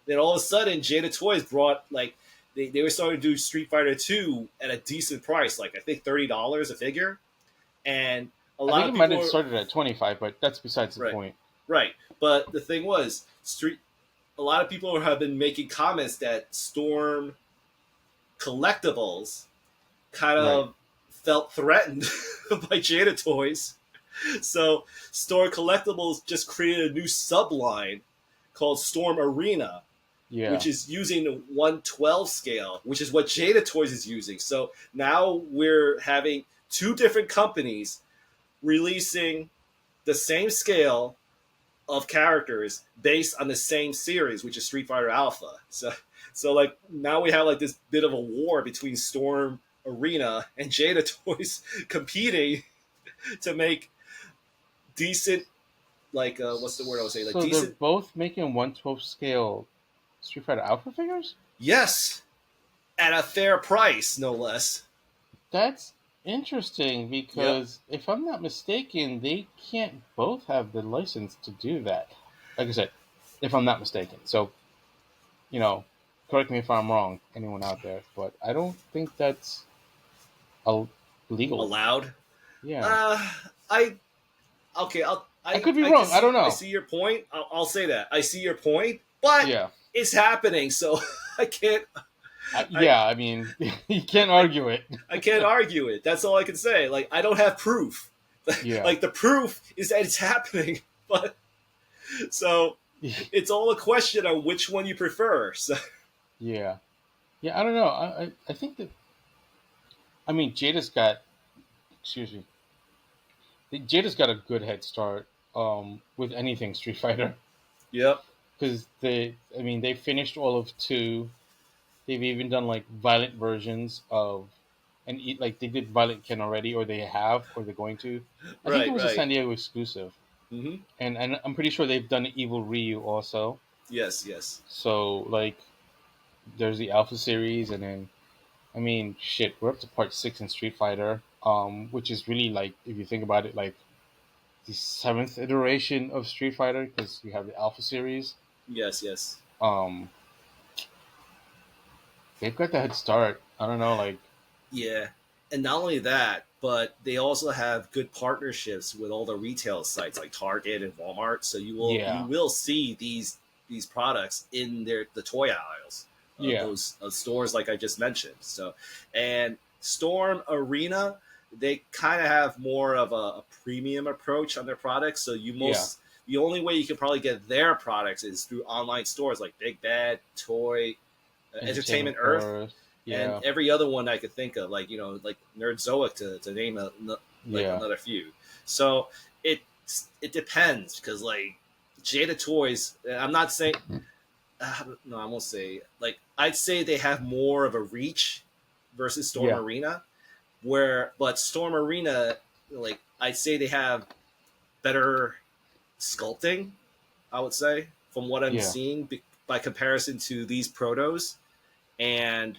then all of a sudden Jada Toys brought like they were starting to do Street Fighter 2 at a decent price, like I think $30 a figure, and a I lot think of it might people have were started at 25, but that's besides the right, point. right. But the thing was, a lot of people have been making comments that Storm collectibles kind Right. of felt threatened by Jada Toys. So Storm Collectibles just created a new subline called Storm Arena, Yeah. which is using the 112 scale, which is what Jada Toys is using. So now we're having two different companies releasing the same scale of characters based on the same series, which is Street Fighter Alpha. So like now we have like this bit of a war between Storm Arena and Jada Toys competing to make decent what's the word I would say, like So they're decent. both making 1/12 scale Street Fighter Alpha figures? Yes, at a fair price, no less. That's interesting Yep. because if I'm not mistaken, they can't both have the license to do that. Like I said, if I'm not mistaken. So, you know, correct me if I'm wrong, anyone out there, but I don't think that's legal. Allowed. Yeah. Uh, I okay. I could be I can wrong. I see don't know. your point. I'll say that I see your point, but Yeah. it's happening, so I can't I Yeah, I mean, you can't argue it. I can't argue it. That's all I can say. Like I don't have proof. Yeah. Like the proof is that it's happening, but so it's all a question of which one you prefer. So Yeah. Yeah, I don't know. I think that, I mean, excuse me, Jada's got a good head start with anything Street Fighter yep. because I mean, they finished all of two. They've even done like violent versions of, and like they did Violent Ken already, or they have, or they're going to. I think it Right. was a Right. San Diego exclusive, Mm-hmm. and I'm pretty sure they've done Evil Ryu also. Yes. Yes. So like, there's the Alpha series, and then I mean, shit, we're up to part 6 in Street Fighter, which is really like, if you think about it, like the seventh iteration of Street Fighter because you have the Alpha series. Yes. Yes. Um, they've got the head start. I don't know, like, Yeah, and not only that, but they also have good partnerships with all the retail sites like Target and Walmart. So you yeah, will see these products in the toy aisles of yeah, those stores like I just mentioned. So, and Storm Arena, they kind of have more of a premium approach on their products. So yeah, the only way you can probably get their products is through online stores like Big Bad, Toy, Entertainment Earth, Earth. and Yeah. every other one I could think of, like like Nerdzoic to name like Yeah. another few. So it it depends because like Jada Toys, I'm not saying no, I won't say like I'd say they have more of a reach versus Storm Yeah. Arena, but Storm Arena, like I'd say they have better sculpting. I would say from what I'm Yeah. seeing by comparison to these protos and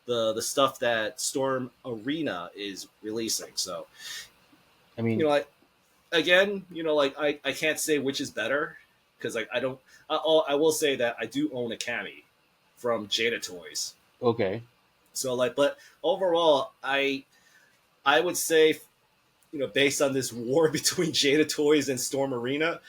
the stuff that Storm Arena is releasing. So I you mean, know, like again, like I can't say which is better because like I don't. I will say that I do own a Cami from Jada Toys. okay. So like, but overall, I would say based on this war between Jada Toys and Storm Arena,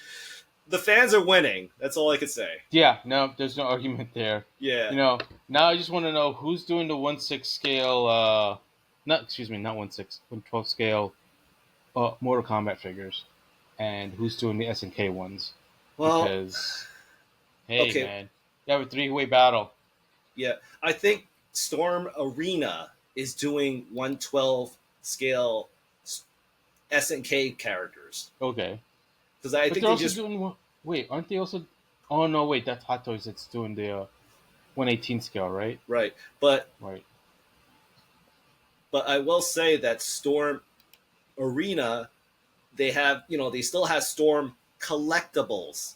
the fans are winning. That's all I could say. Yeah. No, there's no argument there. Yeah. You know, now I just want to know who's doing the 1/6 scale. Not excuse me, not 1/6, 1/12 scale. Mortal Kombat figures, and who's doing the SNK ones? Well, Because hey, okay. man, you have a three-way battle. Yeah, I think Storm Arena is doing 112 scale SNK characters Okay, because I but think they're they also just doing. Wait, aren't they also? Oh no, wait, that's Hot Toys that's doing the 1/18 scale, right? right. But Right. I will say that Storm Arena, they still have Storm collectibles,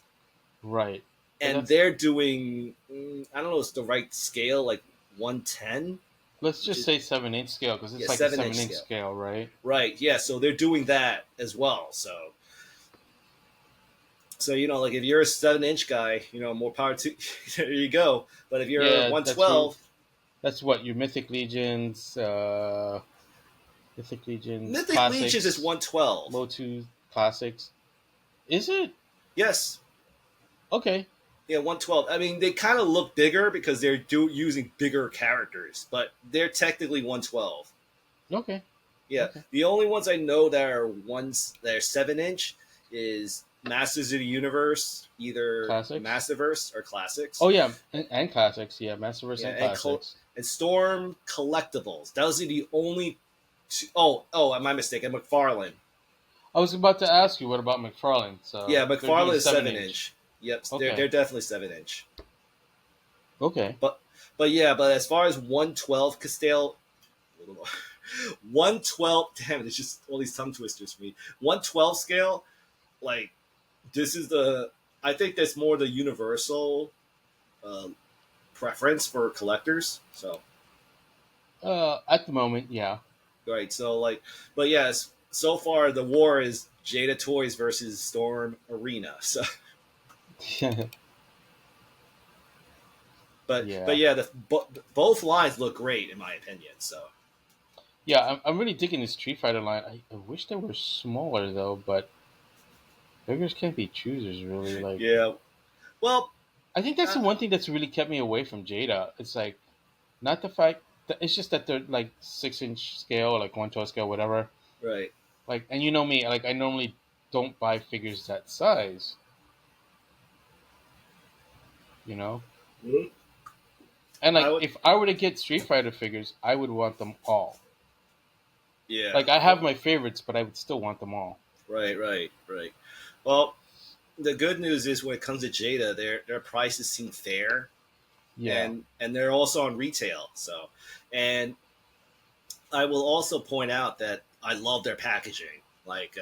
Right. But and that's they're doing I don't know, it's the right scale, like 110, let's which just is say 7/8 scale because yeah it's like a 7 inch 7-inch scale. scale, right? Right. Yeah. So they're doing that as well. So like if you're a 7 inch guy, more power to there you go. But if you're Yeah, that's your. 112, That's what your Mythic Legions, Mythic Legions is classics, 112. Motu classics. Is it Yes. okay? Yeah, 112. I mean, they kind of look bigger because they're using bigger characters, but they're technically 112. Okay. Yeah. Okay. The only ones I know that are 7 inch is Masters of the Universe, either Classics. Massiverse or Classics. Oh yeah, and classics. Yeah, Masterverse Yeah, and classics. and Storm Collectibles. Those are the only two. Oh, my mistake. And McFarlane. I was about to ask you what about McFarlane. So Yeah, they're doing McFarlane is seven 7 inch. inch. Yep, they're Okay. definitely 7 inch. Okay. But yeah, but as far as 112 Castile, 112. Damn it, it's just all these tongue twisters for me. 112 scale, like this is the. I think that's more the universal uh, preference for collectors. So At the moment, yeah. right, so like, but yes, so far the war is Jada Toys versus Storm Arena. So, but Yeah. yeah, both lines look great in my opinion. So Yeah, I'm really digging the Street Fighter line. I wish they were smaller though, but beggars can't be choosers, really. Like, yeah, well, I think that's uh, the one thing that's really kept me away from Jada. It's like not the fact that it's just that they're like 6-inch scale, like 1/12 scale, whatever. right. Like, and you know me, like I normally don't buy figures that size. You know, Mhm. and I like would, if I were to get Street Fighter figures, I would want them all. yeah, Like I have my favorites, but I would still want them all. right. Well, the good news is when it comes to Jada, their prices seem fair, Yeah. and they're also on retail. So, and I will also point out that I love their packaging. Like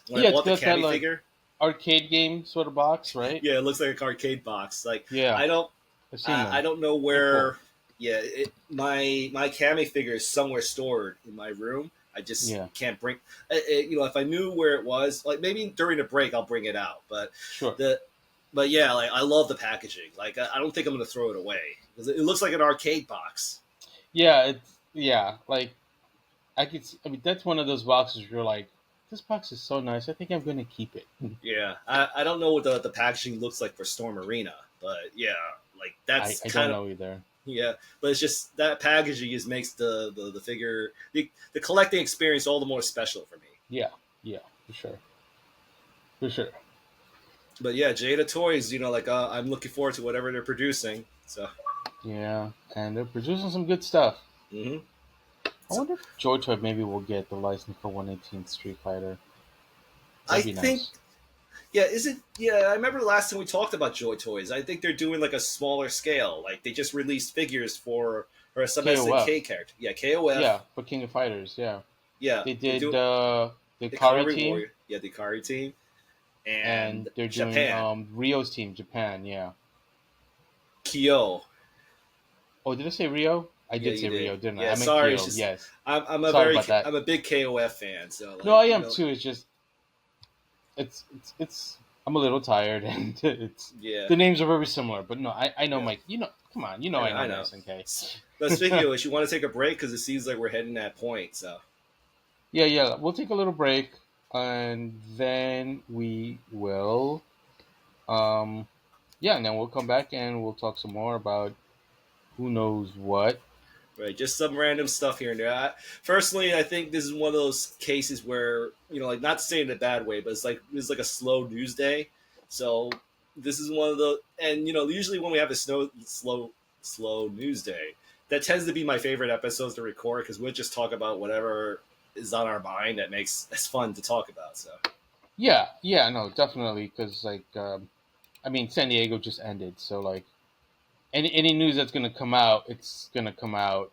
when I Yeah, it's bought the got that Cammy like figure, arcade game sort of box, right? yeah, it looks like a arcade box. Like Yeah, I don't, I've seen I them. don't know They're cool. where. Yeah, my Cammy figure is somewhere stored in my room. I just Yeah, can't bring. If I knew where it was, like maybe during the break, I'll bring it out. But sure. the, but yeah, like I love the packaging. Like I don't think I'm gonna throw it away because it looks like an arcade box. Yeah. Like I could. I mean, that's one of those boxes where you're like, this box is so nice. I think I'm gonna keep it. Yeah, I don't know what the packaging looks like for Storm Arena, but yeah, like that's I don't kind of know either. yeah. But it's just that packaging just makes the figure the collecting experience all the more special for me. Yeah, yeah, for sure, for sure. But yeah, Jada Toys, I'm looking forward to whatever they're producing. So Yeah, and they're producing some good stuff. hmm I wonder if Joy Toy maybe will get the license for 118th Street Fighter. I That'd be think, nice. yeah, is it? Yeah, I remember the last time we talked about Joy Toys. I think they're doing like a smaller scale. Like they just released figures for some KOF. SNK character. Yeah, KOF. Yeah, for King of Fighters. Yeah, Yeah, they they did do the the Kari Kari team, Warrior. Yeah, the Kari team and and they're doing Japan. Rio's team, Japan. Yeah. Kyo. Oh, did I say Rio? I Yeah, did you say did. Rio, didn't I? Yeah, I meant sorry. It's Kyo. just Yes. I'm Sorry about that. I'm a big KOF fan. So No, I am too. It's just it's I'm a little tired, and it's yeah, the names are very similar. But no, I know yeah. Mike. Come on, I know I my know. SNK. But speaking of which, you want to take a break because it seems like we're heading that point. So Yeah. We'll take a little break, and then we will um and then we'll come back and we'll talk some more about who knows what. right, just some random stuff here and there. Personally, I think this is one of those cases where like not to say in a bad way, but it's like a slow news day. So this is one of the and usually when we have a slow news day, that tends to be my favorite episodes to record because we'll just talk about whatever is on our mind that's fun to talk about. So Yeah, no, definitely, because like I mean, San Diego just ended, so like any news that's gonna come out, it's gonna come out.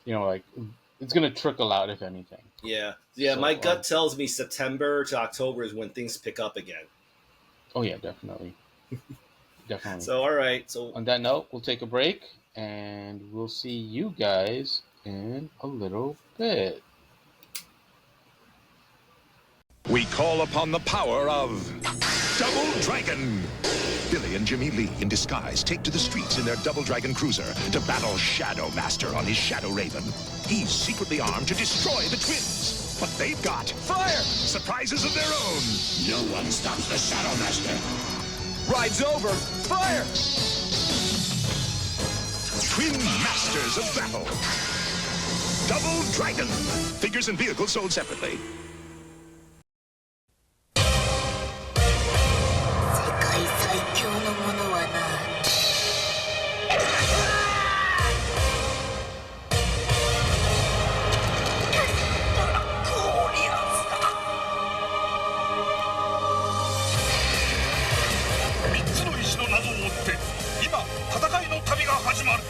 Like it's gonna trickle out if anything. yeah, my So gut tells me September to October is when things pick up again. oh yeah, definitely. So all right, so On that note, we'll take a break, and we'll see you guys in a little bit. We call upon the power of Double Dragon. Billy and Jimmy Lee, in disguise, take to the streets in their Double Dragon cruiser to battle Shadow Master on his Shadow Raven. He's secretly armed to destroy the twins. But they've got fire surprises of their own. No one stops the Shadow Master. Ride's over. Fire! Twin Masters of Battle. Double Dragon. Figures and vehicles sold separately. 世界最強のものはな。3つの石の謎を追って今戦いの旅が始まる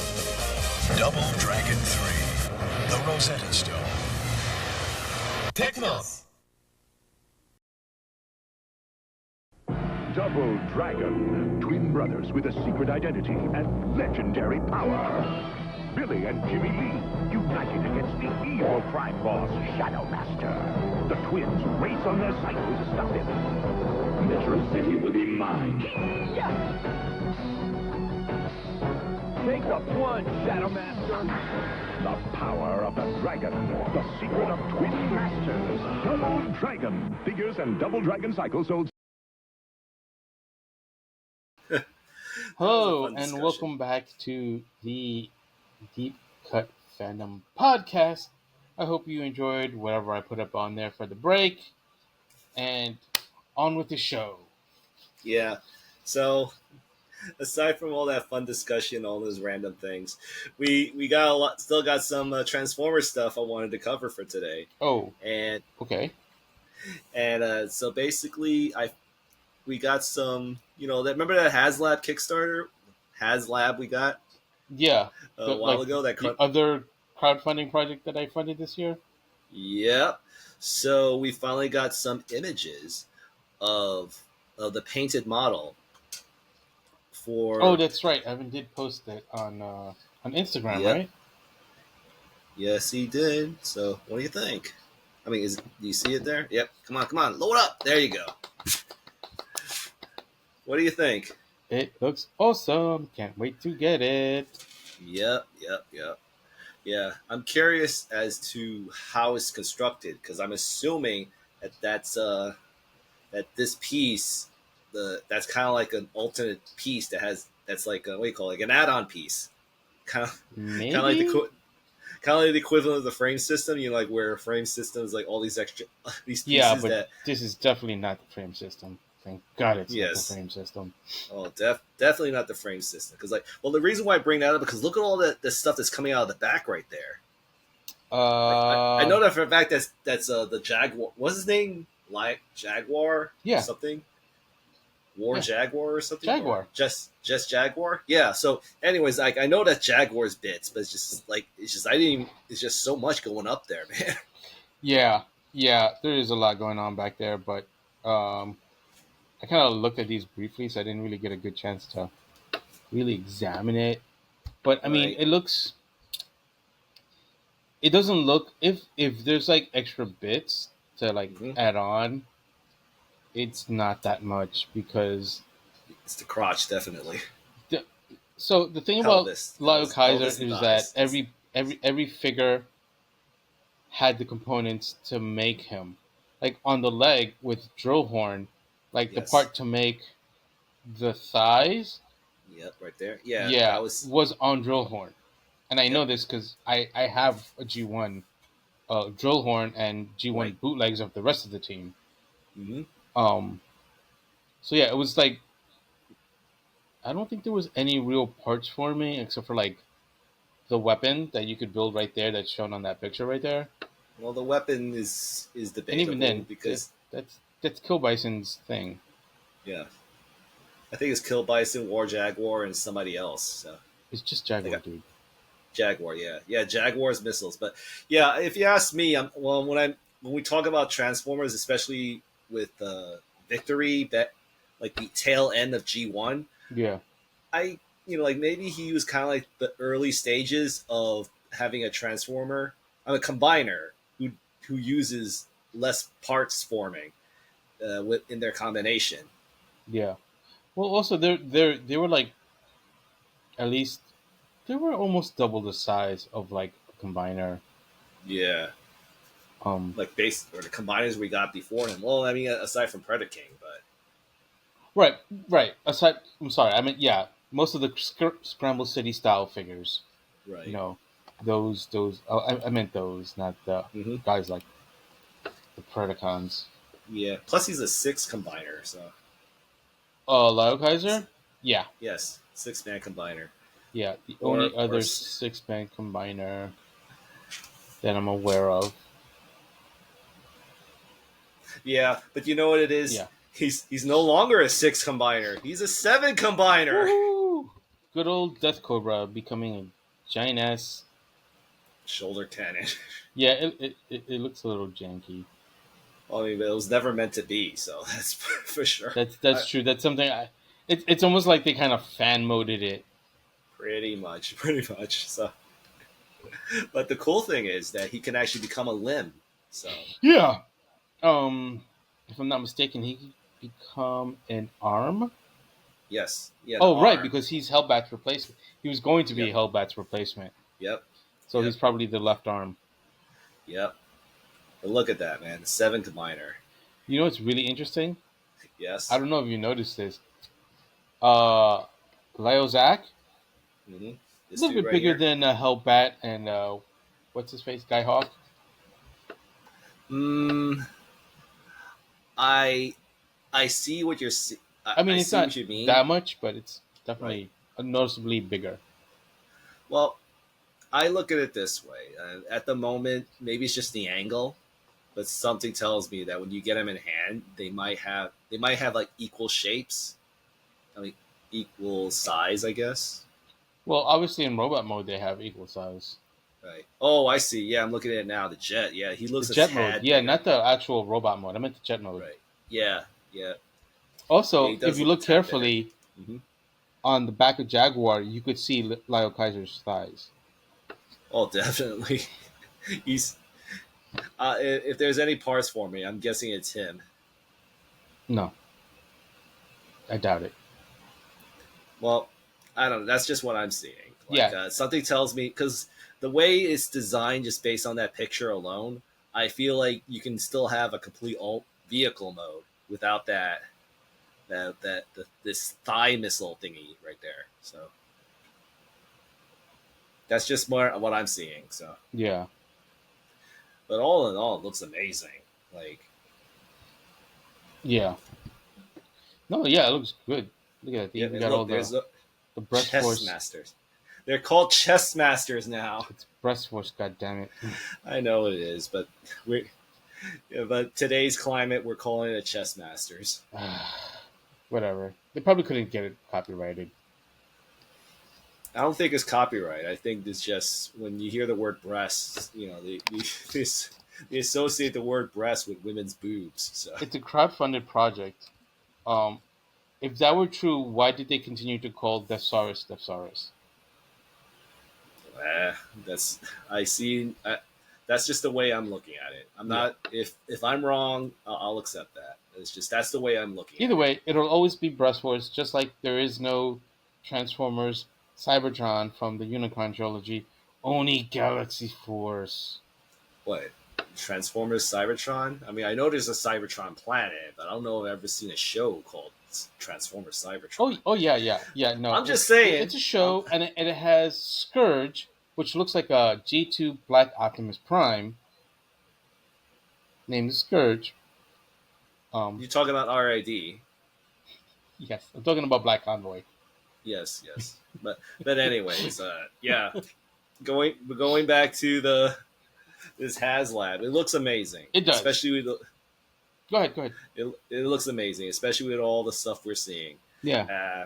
Double Dragon 3 The Rosetta Stone Technos Double Dragon, twin brothers with a secret identity and legendary power. Billy and Jimmy Lee, united against the evil crime boss, Shadow Master. The twins race on their cycles to stop him. Metro City will be mine. Take the plunge, Shadow Master. The power of the dragon. The secret of twin masters. Double Dragon. Figures and Double Dragon cycles sold. Hello, fun and discussion. welcome back to the Deep Cut Fandom podcast. I hope you enjoyed whatever I put up on there for the break, and on with the show. Yeah. So aside from all that fun discussion, all those random things, we got still got some Transformer stuff I wanted to cover for today. Oh, And okay. so basically, we got some. Remember that HasLab Kickstarter, HasLab we got Yeah, a while ago. the other crowdfunding project that I funded this year. Yep. So we finally got some images of the painted model for. Oh, that's right. Evan did post it on Instagram, Yep. right? Yes, he did. So what do you think? I mean, do you see it there? Yep. Come on, load up. There you go. What do you think? It looks awesome. Can't wait to get it. Yep. Yeah, I'm curious as to how it's constructed because I'm assuming that this piece, that's kind of like an alternate piece that's like what do you call it? Like an add-on piece, kind of Maybe. like the equivalent of the frame system. You know, like where a frame system is like all these extra these pieces Yeah, but that. this is definitely not the frame system. thank God it's not the Yes. frame system. Oh, definitely not the frame system. Because the reason why I bring that up because look at all the stuff that's coming out of the back right there. Like I Uh, know that for a fact that's the Jaguar. What's his name? Like Jaguar or yeah, something. War yeah, Jaguar or something, or Jaguar. just Jaguar. Yeah. So, anyways, like I know that Jaguar's bits, but it's just I didn't. Even, it's just so much going up there, man. Yeah, yeah, there is a lot going on back there, but um, I kind of looked at these briefly, so I didn't really get a good chance to really examine it. But I mean, Right. it looks. It doesn't look if there's like extra bits to like hmm add on, it's not that much because It's the crotch, definitely. the, so the thing about Pelvis, Lyle Kaiser pelvis and is that thighs. That's, every figure had the components to make him. Like on the leg with drill horn, like the yes. part to make the thighs, Yep. Right there. Yeah. yeah, That was was on drill horn. And I know yep. this because I have a G1 drill horn and G1 Right. bootlegs of the rest of the team. hmm Um, so yeah, it was like I don't think there was any real parts for me except for like the weapon that you could build right there that's shown on that picture right there. Well, the weapon is And even debatable then, because that's Kill Bison's thing. yeah, I think it's Kill Bison, War Jaguar, and somebody else. So It's just they Jaguar, got dude. Jaguar. Yeah, yeah, Jaguar's missiles. But yeah, if you ask me, when we talk about Transformers, especially with Victory, that like the tail end of G1, Yeah, I like maybe he was kind of like the early stages of having a transformer, a combiner who uses less parts forming in their combination. yeah. Well, also they were like at least they were almost double the size of like a combiner. Yeah, Um, like base or the combiners we got before him. Well, I mean, aside from Predaking, but right, right. Aside, I'm sorry. I mean, yeah, most of the Scramble City style figures. You right. know, those. Oh, I meant those, not the hmm guys like the Predacons. Yeah. Plus, he's a six combiner, so Lyle Kaiser? Yeah, yes, 6-man combiner. yeah. The Or only or other six-man combiner that I'm aware of. yeah, but you know what it is? Yeah. He's no longer a six combiner. He's a seven combiner. Woohoo! Good old Death Cobra becoming a giant ass. Shoulder cannon. Yeah, it looks a little janky. I mean, it was never meant to be, so that's for sure. That's true. That's something it's almost like they kind of fan moded it. Pretty much. So, but the cool thing is that he can actually become a limb. So, Yeah. If I'm not mistaken, he could become an arm. yes, yeah, the Oh, right, arm. because he's Hellbat's replacement. He was going to be Yep, Hellbat's replacement, yep, so yep, he's probably the left arm. yep. But look at that, man. The seven combiner. You know what's really interesting? I Yes. don't know if you noticed this. Uh, Lyozak, Mm-hmm. a This little dude bit right bigger here. than Hellbat and what's his face, Guy Hawk. Mm, I I see what you're. I mean, I it's see not what you mean. that much, but it's Right. definitely noticeably bigger. Well, I look at it this way. At the moment, maybe it's just the angle, but something tells me that when you get them in hand, they might have like equal shapes. I mean, equal size, I guess. Well, obviously in robot mode they have equal size. Right. Oh, I see. Yeah, I'm looking at it now. The jet. Yeah, he The looks a jet mode, tad yeah, bigger. not the actual robot mode. I meant the jet mode. Right. Yeah. Yeah. Yeah. He Also, if does you look a look tad bigger. carefully hmm on the back of Jaguar, you could see Lyle Kaiser's thighs. Oh, definitely. He's. If there's any parts for me, I'm guessing it's him. No, I doubt it. Well, I don't know. That's just what I'm seeing. Like Yeah, something tells me because the way it's designed, just based on that picture alone, I feel like you can still have a complete alt vehicle mode without this thigh missile thingy right there. So that's just more what I'm seeing. So, yeah. but all in all, it looks amazing. Like Yeah. No, yeah, it looks good. Look at that. They Yeah, even and got all look, there's the the breast chess force. masters. They're called chess masters now. It's breast force. God damn it. I know it is, but but today's climate, we're calling it chess masters. Whatever. They probably couldn't get it copyrighted. I don't think it's copyright. I think it's just when you hear the word breasts, they associate the word breast with women's boobs. So It's a crowdfunded project. Um, if that were true, why did they continue to call Deathsaurus Deathsaurus? eh, that's I see. That's just the way I'm looking at it. I'm not. If I'm wrong, I'll accept that. It's just that's the way I'm looking Either at it. way, it'll always be breast force, just like there is no Transformers Cybertron from the Unicron trilogy. Only Galaxy Force. What Transformers Cybertron? I mean, I know there's a Cybertron planet, but I don't know if I've ever seen a show called Transformers Cybertron. Oh yeah, yeah, yeah. No, I'm just saying. it's a show, and it has Scourge, which looks like a G2 Black Optimus Prime, named Scourge. You talking about RID? Yes, I'm talking about Black Convoy. Yes, yes. But anyways, yeah. Going back to this HasLab, it looks amazing. It does. Especially with Go ahead, go ahead. it looks amazing, especially with all the stuff we're seeing. Yeah,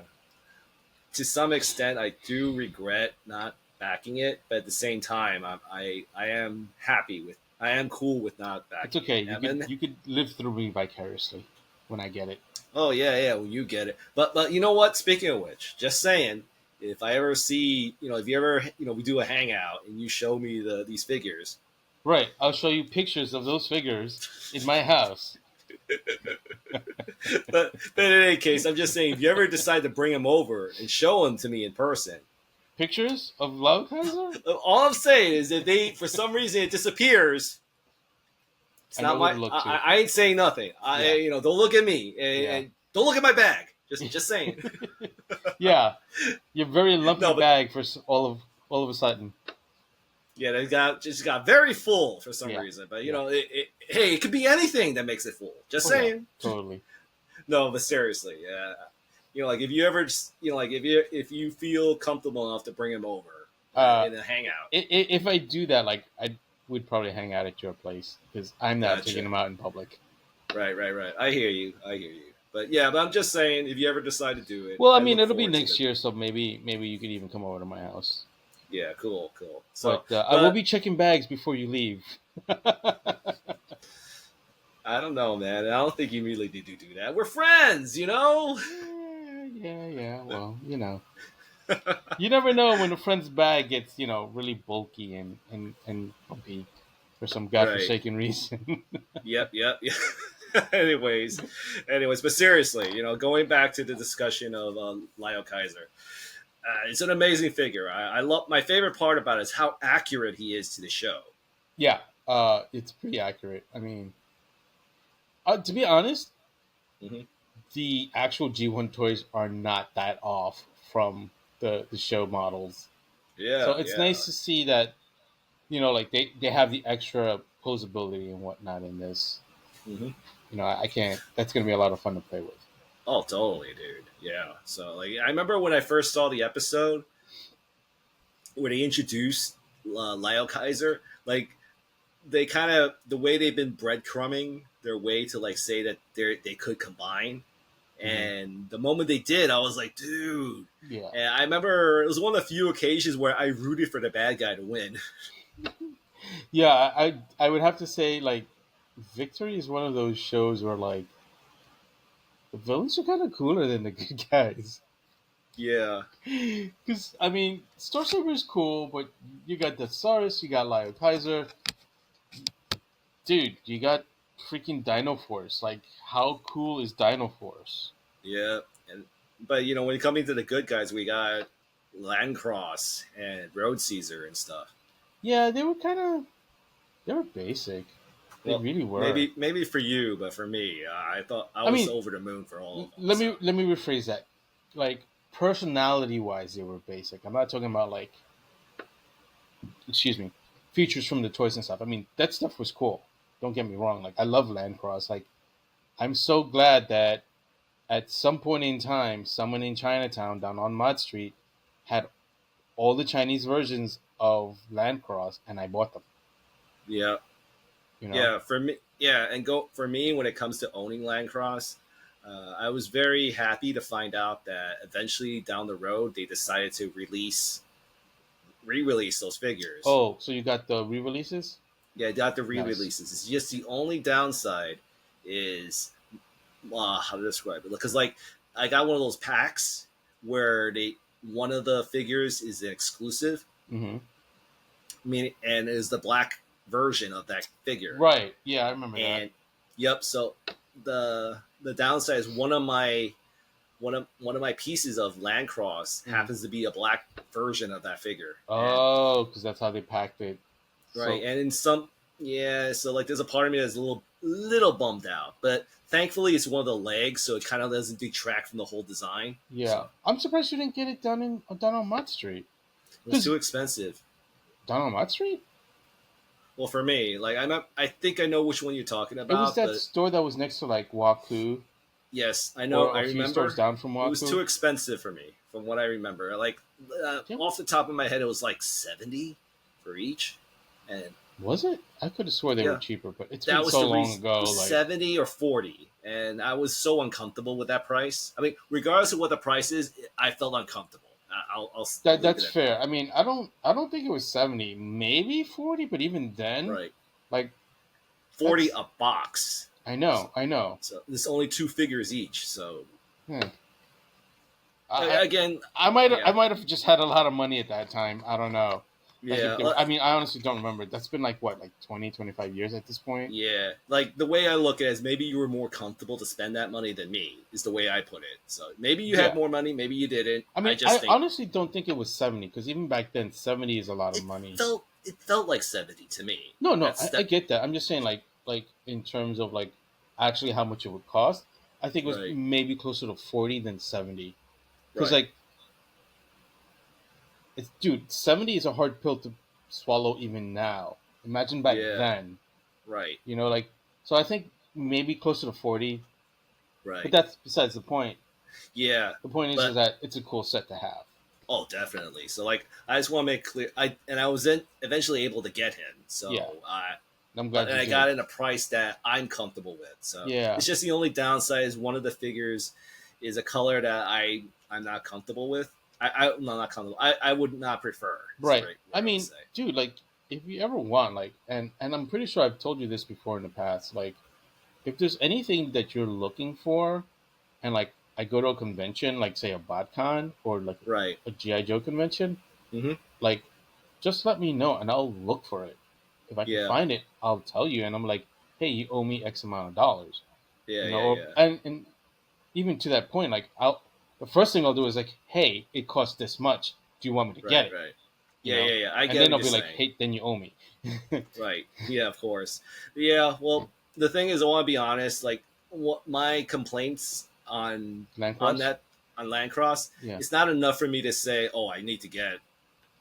To some extent, I do regret not backing it, but at the same time, I am happy with I am cool with not backing. it's okay. It. You could live through me vicariously when I get it. Oh yeah, when you get it. But you know what? Speaking of which, just saying, if I ever see, if you ever, we do a hangout and you show me these figures. Right, I'll show you pictures of those figures in my house. but in any case, I'm just saying, if you ever decide to bring them over and show them to me in person, Pictures of Love Kaiser? all I'm saying is if they, for some reason, it disappears. It's I not know my. what to look to. I ain't saying nothing. Don't look at me and don't look at my bag. Just saying. Yeah, you're very lumpy No, but- bag for all of a sudden. Yeah, they just got very full for some Yeah. reason. But hey, it could be anything that makes it full. Just Oh, yeah, saying. totally. No, but seriously, like if you ever, like if you feel comfortable enough to bring him over in a hangout. If I do that, like I would probably hang out at your place because I'm not Gotcha. taking them out in public. Right. I hear you. But I'm just saying, if you ever decide to do it. Well, I mean, look it'll be forward to next it. year, so maybe you could even come over to my house. Yeah, cool. So But I will be checking bags before you leave. I don't know, man. I don't think you really need to do that. We're friends, Yeah. Well, you never know when a friend's bag gets really bulky and bumpy for some godforsaken reason. Yep. anyways, but seriously, going back to the discussion of Lyle Kaiser, it's an amazing figure. I love. My favorite part about it is how accurate he is to the show. Yeah, it's pretty accurate. I mean, to be honest, Mhm. the actual G1 toys are not that off from the show models. Yeah. So it's nice to see that, like they have the extra posability and whatnot in this. Mhm. I can't. That's going to be a lot of fun to play with. Oh, totally, dude. Yeah. So, I remember when I first saw the episode where they introduced Lyle Kaiser, they kind of the way they've been breadcrumbing their way to say that they could combine, and the moment they did, I was like, dude. Yeah. And I remember it was one of the few occasions where I rooted for the bad guy to win. Yeah, I would have to say Victory is one of those shows where the villains are kind of cooler than the good guys. Yeah. Because, I mean, Star Saber is cool, but you got Deathsaurus, you got Lyle Kaiser. Dude, you got freaking Dino Force. How cool is Dino Force? Yeah. But when it comes to the good guys, we got Landcross and Road Caesar and stuff. Yeah, they were basic. They really were. Maybe for you, but for me, I thought I was over the moon for all of them. Let me rephrase that. Personality wise, they were basic. I'm not talking about features from the toys and stuff. I mean, that stuff was cool. Don't get me wrong. I love Landcross. I'm so glad that at some point in time, someone in Chinatown down on Mud Street had all the Chinese versions of Landcross, and I bought them. Yeah. You know? Yeah, for me, for me when it comes to owning Landcross, I was very happy to find out that eventually down the road they decided to re-release those figures. Oh, so you got the re-releases? Yeah, I got the Nice. re-releases. It's just the only downside is how to describe it, because like I got one of those packs where one of the figures is an exclusive. Mm-hmm. I mean, and it is the black version of that figure. Right. Yeah, I remember And that. yep. So the downside is one of my pieces of Landcross happens to be a black version of that figure. Oh, because that's how they packed it. Right. So, And in some, so like there's a part of me that's a little bummed out, but thankfully it's one of the legs, so it kind of doesn't detract from the whole design. yeah. So I'm surprised you didn't get it done on Mott Street. it was too expensive. Done on Mott Street? Well, for me, like I think I know which one you're talking about. It was that but store that was next to like Waku. yes, I know. Or I a few remember. stores down from Waku. It was too expensive for me, from what I remember. Like Yeah. off the top of my head, it was like 70 for each, and Was it? I could have swore they Yeah. were cheaper, but it's that been was so the long reason. ago. It was Like 70 or 40, and I was so uncomfortable with that price. I mean, regardless of what the price is, I felt uncomfortable. I'll leave that's it at fair. I mean, I don't think it was 70, maybe 40, but even then, that. Right, like 40 that's- a box. I know. So there's only 2 figures each. So Hmm. I again, might yeah. have just had a lot of money at that time. I don't know. yeah. I mean, I honestly don't remember. That's been like 20, 25 years at this point. Yeah, like the way I look at it is maybe you were more comfortable to spend that money than me, is the way I put it. So maybe you Yeah. had more money, maybe you didn't. I mean, just I think honestly don't think it was 70, because even back then, 70 is a lot of money. it felt like 70 to me. No, That's I get that. I'm just saying, like in terms of like actually how much it would cost, I think it was Right. maybe closer to 40 than 70. Because Right. like, dude, 70 is a hard pill to swallow even now. Imagine back Yeah. then. Right, You know, like, so I think maybe closer to 40. right. But that's besides the point. Yeah. The point is, But- is that it's a cool set to have. Oh, definitely. So like, I just want to make clear. I was eventually able to get him. So Yeah. I'm glad and you I did. got it at a price that I'm comfortable with. So Yeah. it's just the only downside is one of the figures is a color that I'm not comfortable with. I'm not comfortable. I would not prefer. is Right. what I would mean, say. dude, like, if you ever want, like, and I'm pretty sure I've told you this before in the past, like, if there's anything that you're looking for, and like, I go to a convention, like, say a BotCon or like Right. a GI Joe convention, Mhm. like, just let me know and I'll look for it. If I can Yeah. find it, I'll tell you, and I'm like, hey, you owe me X amount of dollars. Yeah. You know, Yeah. and even to that point, like, the first thing I'll do is like, hey, it costs this much. Do you want me to Right. get it? Right. You Yeah. know? Yeah. I And get then what I'll be you're like, saying. hey, then you owe me. Right. Yeah, of course. Yeah. Well, the thing is, I want to be honest. Like, what my complaints on Landcross? on Landcross, Yeah. it's not enough for me to say, oh, I need to get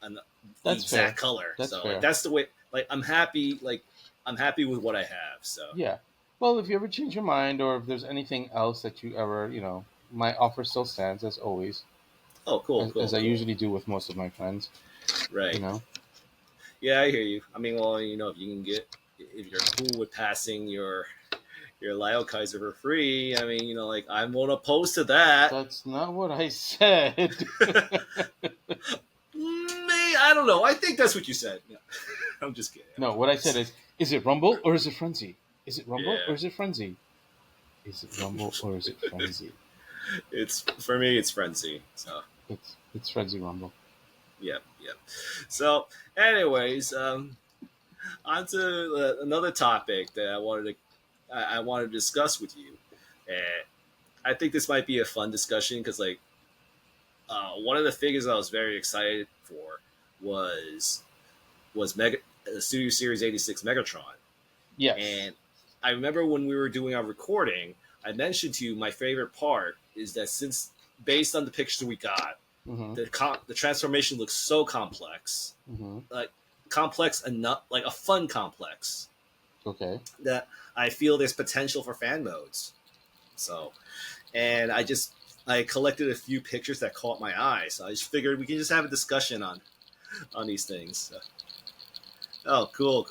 the That's exact fair. color. That's so fair. like, that's the way. Like, I'm happy. Like, I'm happy with what I have. So Yeah. Well, if you ever change your mind, or if there's anything else that you ever, my offer still stands as always, oh, cool. as I usually do with most of my friends. Right. You know. Yeah, I hear you. I mean, well, if you can if you're cool with passing your Lyle Kaiser for free, I mean, like I won't oppose to that. That's not what I said. I don't know. I think that's what you said. No. I'm just kidding. No, what I said is it Rumble or is it Frenzy? Is it Rumble Yeah. or is it Frenzy? Is it Rumble or is it Frenzy? It's for me. It's Frenzy. So It's Frenzy Rumble. yep. So, anyways, on to another topic that I wanted to discuss with you. And I think this might be a fun discussion because, like, one of the figures I was very excited for was Studio Series 86 Megatron. Yes. And I remember when we were doing our recording, I mentioned to you my favorite part is that since based on the picture we got, Mm-hmm. the transformation looks so complex, Mm-hmm. complex enough, like a fun complex, Okay. that I feel there's potential for fan modes. So, and I collected a few pictures that caught my eye. So I just figured we can just have a discussion on these things. So. Oh, cool.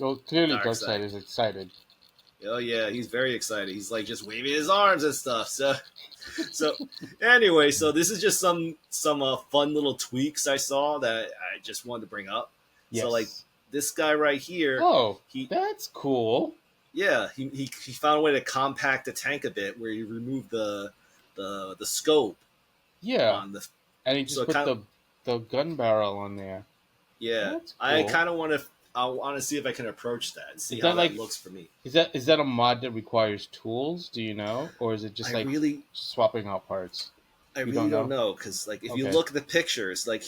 Well, clearly Darkseid. Darkseid is excited. Oh yeah, he's very excited. He's like just waving his arms and stuff. So anyway, so this is just some fun little tweaks I saw that I just wanted to bring up. Yes. So like this guy right here, Oh, he that's cool. yeah he found a way to compact the tank a bit where he removed the scope Yeah, on the and he just so put kind of, the gun barrel on there. yeah. That's cool. I kind of want to see if I can approach that and see how that looks for me. Is that a mod that requires tools? Do you know, or is it just swapping out parts? I really don't know because, like, if you look at the pictures, like,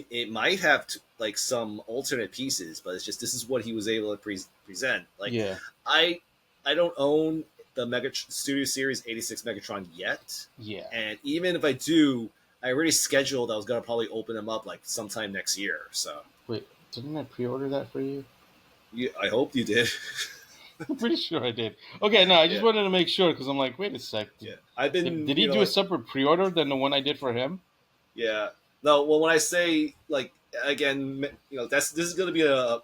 it might have like some alternate pieces, but it's just this is what he was able to present. Like, Yeah. I don't own the Studio Series 86 Megatron yet, Yeah. and even if I do, I already scheduled I was gonna probably open them up like sometime next year. So Wait, didn't I pre-order that for you? I hope you did. I'm pretty sure I did. Okay, no, I just wanted to make sure because I'm like, wait a sec. Yeah, I've been. Did he do a separate pre-order than the one I did for him? Yeah. No. Well, when I say like again, this is going to be a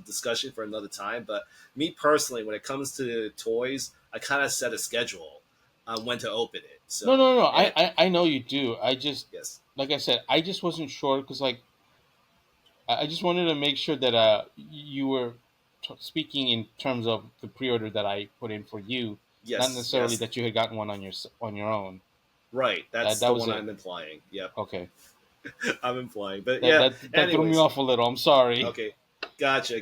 discussion for another time. But me personally, when it comes to toys, I kind of set a schedule on when to open it. So No. I know you do. I just like I said, I just wasn't sure because like I just wanted to make sure that you were speaking in terms of the pre-order that I put in for you, not necessarily that you had gotten one on your own. Right, that's the one I'm implying. Yep. Okay. I'm implying, but that threw me off a little. I'm sorry. Okay, gotcha.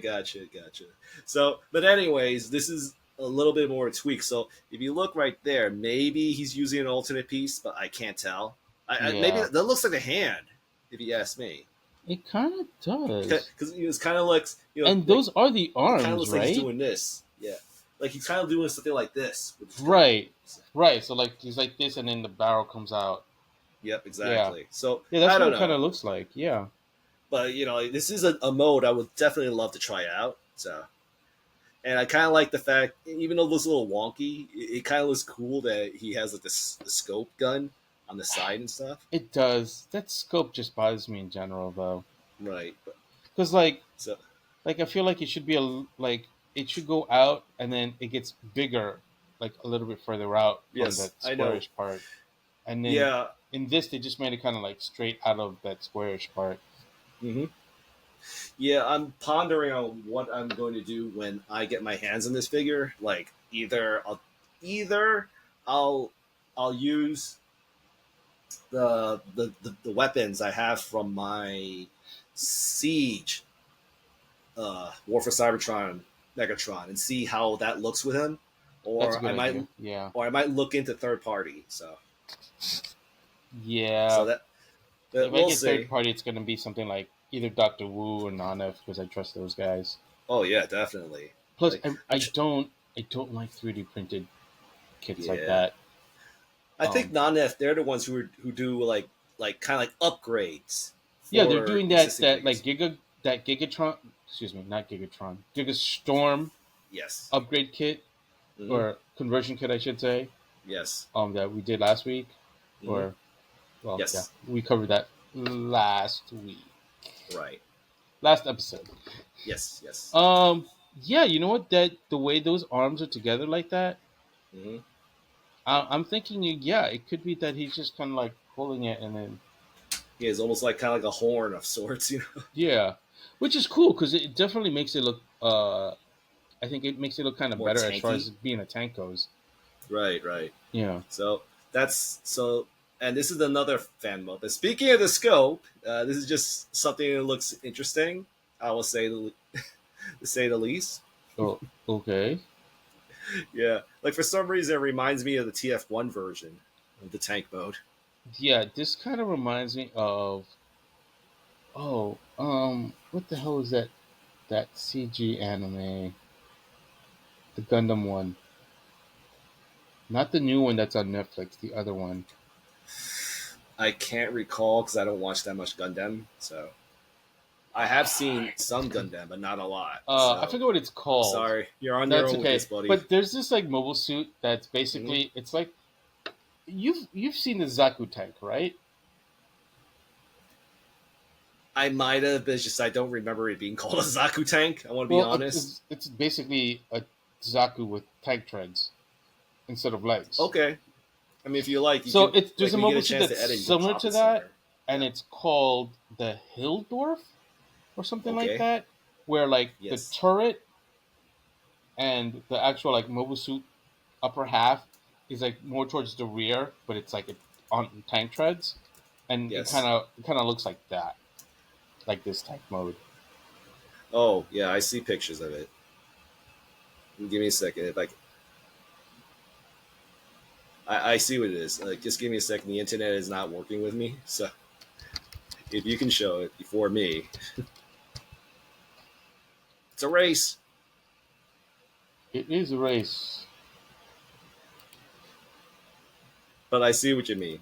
So, but anyways, this is a little bit more tweak. So if you look right there, maybe he's using an alternate piece, but I can't tell. Maybe that looks like a hand, if you ask me. It kind of does. Because it's kind of like and those are the arms, kind of looks right? like he's doing this, yeah. Like he's kind of doing something like this. Right. So like he's like this, and then the barrel comes out. Yep, exactly. Yeah. So that's what it kind of looks like. Yeah. But this is a mode I would definitely love to try out. So, and I kind of like the fact, even though it looks a little wonky, it kind of looks cool that he has like the scope gun on the side and stuff. It does. That scope just bothers me in general, though. Right. Because I feel like it should be it should go out and then it gets bigger, like a little bit further out from that squarish part. And then in this, they just made it kind of like straight out of that squarish part. Mm-hmm. Yeah, I'm pondering on what I'm going to do when I get my hands on this figure. Like either I'll use the weapons I have from my Siege War for Cybertron Megatron and see how that looks with him, or I might look into third party. So so that if I get third party, it's going to be something like either Dr. Wu or Nanef because I trust those guys. Oh yeah, definitely. Plus, I don't like 3D printed kits like that. I think Nanef, they're the ones who do like kind of like upgrades. Yeah, they're doing that like Gigatron. Excuse me, not Gigatron. Gigastorm. Yes. Upgrade kit or conversion kit, I should say. Yes. That we did last week, or we covered that last week. Right. Last episode. Yes. Yeah, you know what? That the way those arms are together like that. Mm-hmm. I'm thinking, it could be that he's just kind of like pulling it and then. Yeah, it's almost like kind of like a horn of sorts, Yeah, which is cool because it definitely makes it look. I think it makes it look kind of better tanky. As far as being a tank goes. Right. Yeah. So and this is another fan mode. But speaking of the scope, this is just something that looks interesting. I will say to say the least. Oh, okay. Yeah, like for some reason, it reminds me of the TF1 version of the tank mode. Yeah, this kind of reminds me of. What the hell is that? That CG anime. The Gundam one. Not the new one that's on Netflix. The other one. I can't recall because I don't watch that much Gundam. So I have seen some Gundam, but not a lot. I forget what it's called. Sorry, you're on your own with this, buddy. But there's this like mobile suit that's basically it's like you've seen the Zaku tank, right? I might have, but it's just I don't remember it being called a Zaku tank. I want to be Well, honest. it's basically a Zaku with tank treads instead of legs. Okay. I mean, if you like, you So can, there's like, a when you get mobile a suit chance that's to edit, you can similar drop to it that, somewhere. and Yeah. it's called the Hildorf or something like Okay. that, where like Yes. the turret and the actual like mobile suit upper half is like more towards the rear, but it's like on tank treads, and Yes. it kind of looks like that, like this tank mode. Oh, yeah, I see pictures of it. Give me a second. If I see what it is. Like, just give me a second. The internet is not working with me, so if you can show it before me, it's a race. It is a race. But I see what you mean.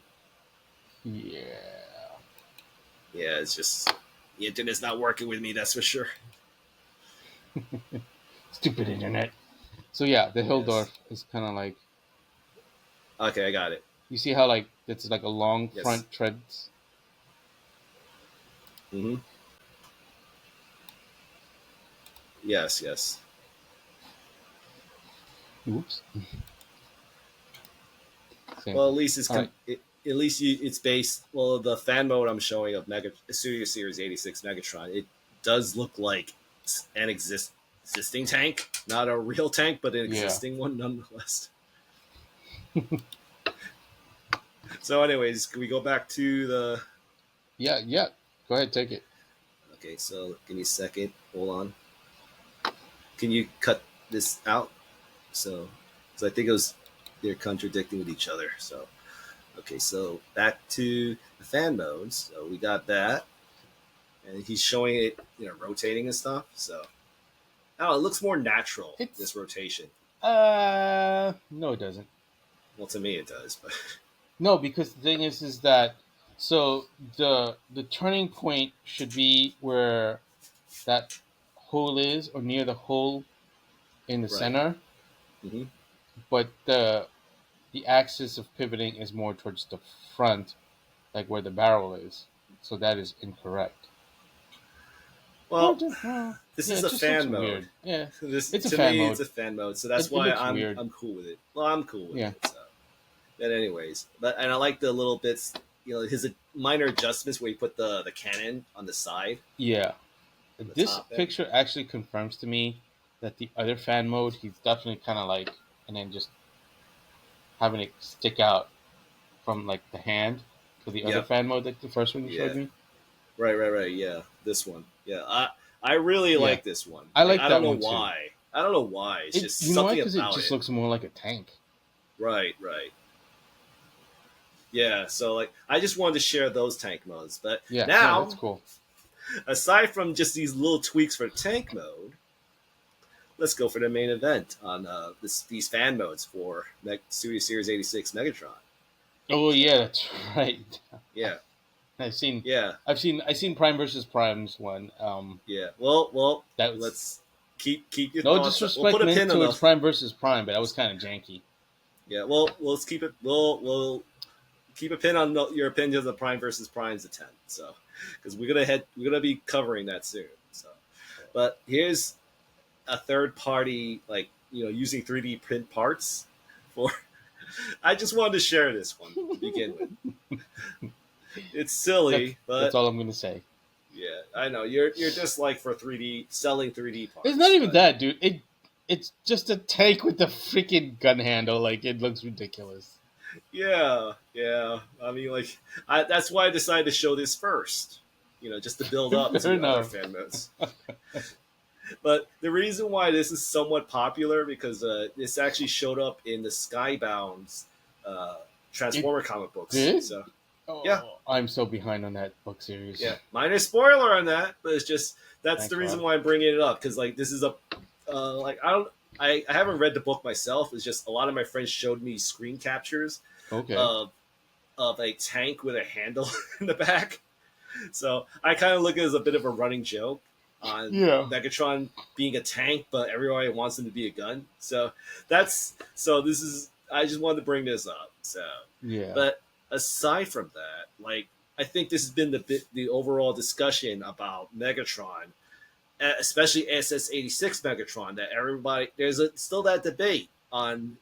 Yeah. Yeah, it's just the internet's not working with me. That's for sure. Stupid internet. So yeah, the Yes. Hildorf is kind of like, Okay, I got it. you see how like it's like a long Yes. front treads. Mm-hmm. Yes, yes. Oops. Same. Well, at least it's All right. at least it's based. Well, the fan mode I'm showing of Studio Series 86 Megatron, it does look like an existing tank, not a real tank, but an existing one nonetheless. So, anyways, can we go back to the? Yeah. Go ahead, take it. Okay, so give me a second. Hold on. Can you cut this out? So I think they're contradicting with each other. So, okay, so back to the fan modes. So we got that, and he's showing it, rotating and stuff. So, it looks more natural. This rotation. No, it doesn't. Well, to me, it does, but No, because the thing is that so the turning point should be where that hole is, or near the hole in the Right. center. Mm-hmm. But the axis of pivoting is more towards the front, like where the barrel is. So that is incorrect. Well, this is a just fan looks mode. weird. Yeah, It's a fan mode. It's a fan mode, so that's It why looks weird. I'm cool with it. Well, I'm cool with Yeah. it. So. But anyways, and I like the little bits, his minor adjustments where he put the cannon on the side. Yeah, this top there. picture actually confirms to me that the other fan mode, he's definitely kind of like, and then just having it stick out from like the hand for the other Yep. fan mode, like the first one you showed me. Right. Yeah, this one. Yeah, I really like this one. I like I that don't know one too. why. I don't know why. It's just you know why? something Because it about just it. looks more like a tank. Right. Yeah, so like I just wanted to share those tank modes, but Yeah, now no, that's cool. aside from just these little tweaks for tank mode, let's go for the main event on these fan modes for Studio Series 86 Megatron. Oh yeah, that's right. Yeah, I've seen yeah, Prime versus Prime's one. yeah. Well, That was let's keep your no thoughts. disrespect We'll put a meant pin on towards those. Prime versus Prime, but that was kind of janky. Yeah, well, let's keep it. We'll keep a pin on your opinions of Prime versus Prime's attempt. So, because we're gonna be covering that soon. So, but here's a third party, like using 3D print parts for. I just wanted to share this one to begin with. It's silly, but that's all I'm gonna say. yeah, I know you're just like for 3D selling 3D parts. It's not even but- that, dude. It's just a tank with the freaking gun handle. Like, it looks ridiculous. Yeah. I mean, like, that's why I decided to show this first. Just to build up to Fair the other enough. fan modes. But the reason why this is somewhat popular because this actually showed up in the Skybound's Transformer comic books. did? So Oh, Yeah. I'm so behind on that book series. yeah, minor spoiler on that, but it's just that's Thanks, the reason Rob. why I'm bringing it up because like this is a like I haven't read the book myself. It's just a lot of my friends showed me screen captures Okay. of a tank with a handle in the back. So I kind of look at it as a bit of a running joke on Yeah. Megatron being a tank, but everybody wants him to be a gun. So this is I just wanted to bring this up. So, Yeah. but aside from that, like I think this has been the overall discussion about Megatron, especially SS-86 Megatron. That everybody still that debate on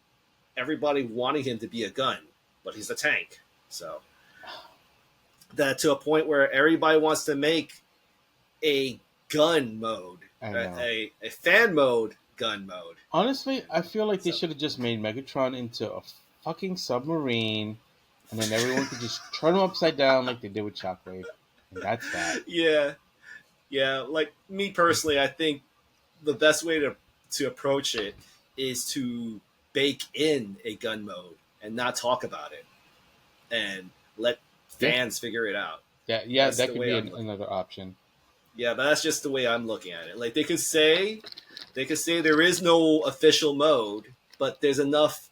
everybody wanting him to be a gun, but he's a tank. So that to a point where everybody wants to make a gun mode, I know. a fan mode gun mode. Honestly, I feel like they So should have just made Megatron into a fucking submarine, and then everyone could just turn him upside down like they did with Shockwave, and that's that. yeah, yeah. Like me personally, I think the best way to approach it is to bake in a gun mode and not talk about it and let Yeah, fans figure it out. yeah, That's that the could way be I'm looking. another option. Yeah, but that's just the way I'm looking at it. Like they could say there is no official mode, but there's enough